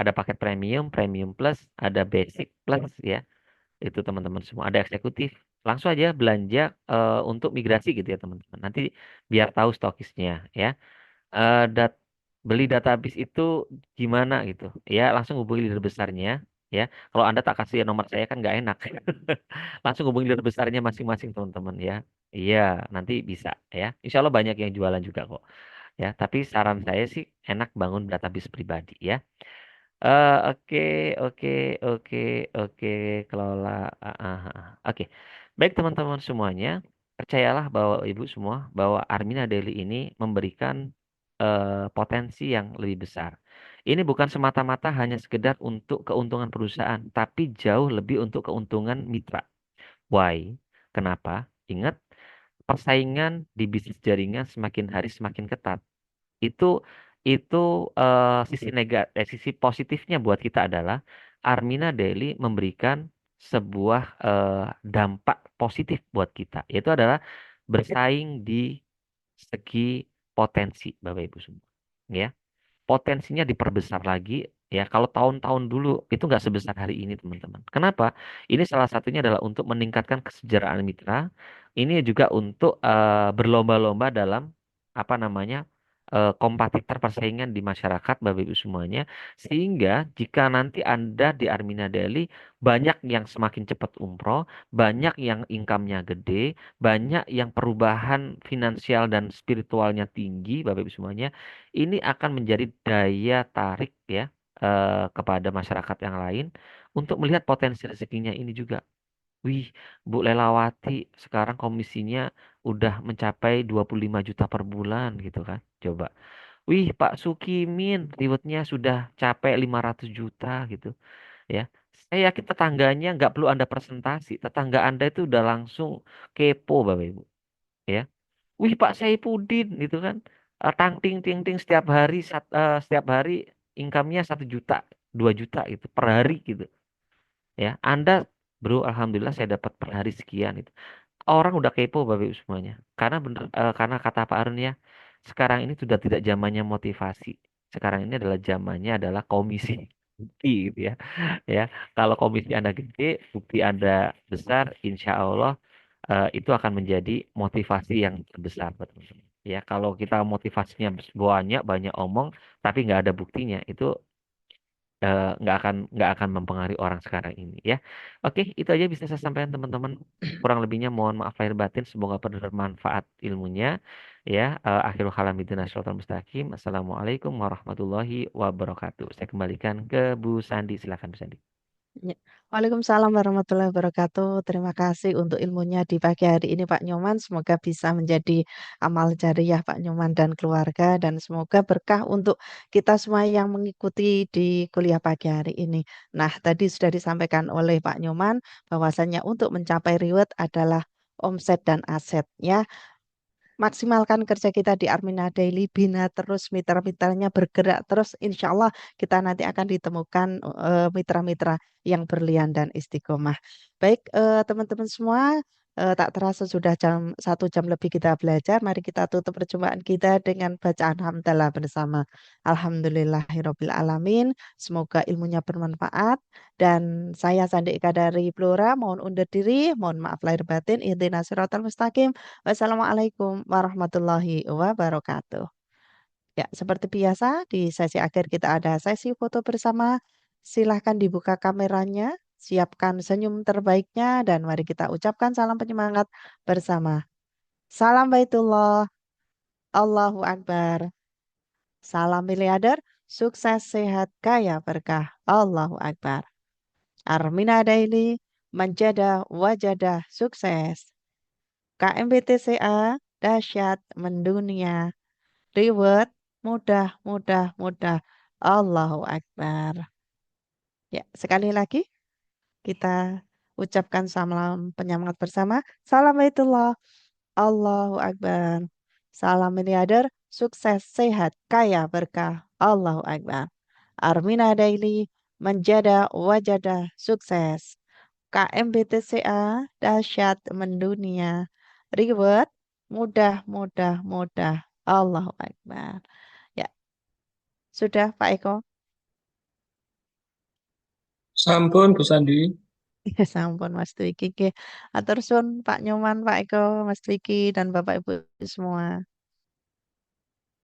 Speaker 2: ada paket premium, premium plus, ada basic plus ya. Itu teman-teman semua, ada eksekutif. Langsung aja belanja untuk migrasi gitu ya, teman-teman. Nanti biar tahu stokisnya ya. eh dat beli database itu gimana gitu ya langsung hubungi leader besarnya ya kalau Anda tak kasih nomor saya kan nggak enak langsung hubungi leader besarnya masing-masing teman-teman ya iya nanti bisa ya Insya Allah banyak yang jualan juga kok ya tapi saran saya sih enak bangun database pribadi ya. Oke, oke, oke, oke, kelola. Oke, baik teman-teman semuanya, percayalah bahwa ibu semua bahwa Armina Daily ini memberikan potensi yang lebih besar. Ini bukan semata-mata hanya sekedar untuk keuntungan perusahaan, tapi jauh lebih untuk keuntungan mitra. Why? Kenapa? Ingat, persaingan di bisnis jaringan semakin hari semakin ketat itu itu sisi positifnya buat kita adalah Armina Daily memberikan sebuah dampak positif buat kita yaitu adalah bersaing di segi potensi Bapak Ibu semua ya potensinya diperbesar lagi ya kalau tahun-tahun dulu itu nggak sebesar hari ini teman-teman kenapa ini salah satunya adalah untuk meningkatkan kesejahteraan mitra ini juga untuk berlomba-lomba dalam apa namanya kompetitor persaingan di masyarakat Bapak Ibu semuanya sehingga jika nanti Anda di Armina Daily banyak yang semakin cepat umroh banyak yang income-nya gede banyak yang perubahan finansial dan spiritualnya tinggi Bapak Ibu semuanya ini akan menjadi daya tarik ya kepada masyarakat yang lain untuk melihat potensi rezekinya ini juga. Wih, Bu Lelawati sekarang komisinya udah mencapai 25 juta per bulan gitu kan. Coba. Wih, Pak Sukimin rewardnya sudah capai 500 juta gitu ya. Saya yakin tetangganya nggak perlu Anda presentasi. Tetangga Anda itu udah langsung kepo Bapak Ibu. Ya. Wih Pak Saipudin gitu kan. Tang ting ting ting setiap hari income-nya 1 juta, 2 juta gitu per hari gitu. Ya, Anda bro, alhamdulillah saya dapat per hari sekian itu. Orang udah kepo Bapak Ibu semuanya. Karena bener karena kata Pak Arun ya, sekarang ini sudah tidak zamannya motivasi. sekarang ini adalah zamannya adalah komisi bukti gitu ya. Ya, kalau komisi Anda gede, bukti Anda besar, insya Allah itu akan menjadi motivasi yang terbesar buat teman-teman. Ya, kalau kita motivasinya banyak banyak omong tapi nggak ada buktinya, itu nggak akan mempengaruhi orang sekarang ini ya. Oke, itu aja bisa saya sampaikan teman-teman. Kurang lebihnya mohon maaf lahir batin. Semoga bermanfaat ilmunya ya. Akhirul kalam hidayah shiratal mustaqim. Assalamualaikum warahmatullahi wabarakatuh. Saya kembalikan ke Bu Sandi. Silakan Bu Sandi.
Speaker 1: Ya. Waalaikumsalam warahmatullahi wabarakatuh. Terima kasih untuk ilmunya di pagi hari ini Pak Nyoman. Semoga bisa menjadi amal jariah Pak Nyoman dan keluarga dan semoga berkah untuk kita semua yang mengikuti di kuliah pagi hari ini. Nah, tadi sudah disampaikan oleh Pak Nyoman bahwasanya untuk mencapai reward adalah omset dan asetnya. Maksimalkan kerja kita di Armina Daily, bina terus mitra-mitranya bergerak terus, insya Allah kita nanti akan ditemukan mitra-mitra yang berlian dan istiqomah. Baik, teman-teman semua, tak terasa sudah 1 jam lebih kita belajar. Mari kita tutup perjumpaan kita dengan bacaan hamdalah bersama. Alhamdulillahirabbil alamin. Semoga ilmunya bermanfaat. Dan saya Sandi Eka dari Blora, mohon undur diri, mohon maaf lahir batin. Ihdinas siratal mustaqim. Wassalamualaikum warahmatullahi wabarakatuh. Ya, seperti biasa di sesi akhir kita ada sesi foto bersama. Silahkan dibuka kameranya, siapkan senyum terbaiknya, dan mari kita ucapkan salam penyemangat bersama. Salam Baitullah, Allahu Akbar. Salam miliarder, sukses, sehat, kaya, berkah. Allahu Akbar. Armina Daily, menjadah, wajadah, sukses. KMBTCA, dahsyat, mendunia. Reward, mudah, mudah, mudah. Allahu Akbar. Ya, sekali lagi kita ucapkan salam penyemangat bersama. Salam Baitullah. Allahu Akbar. Salam miliarder, sukses, sehat, kaya, berkah. Allahu Akbar. Armina Daily, menjadah, wajadah, sukses. KMBTCA, dahsyat, mendunia. Reward, mudah, mudah, mudah. Allahu Akbar. Ya, sudah Pak Eko.
Speaker 9: Sampun Bu Sandi.
Speaker 1: Ya, sampun Mas Dwiki. Atur suwun Pak Nyoman, Pak Eko, Mas Dwiki, dan Bapak Ibu semua.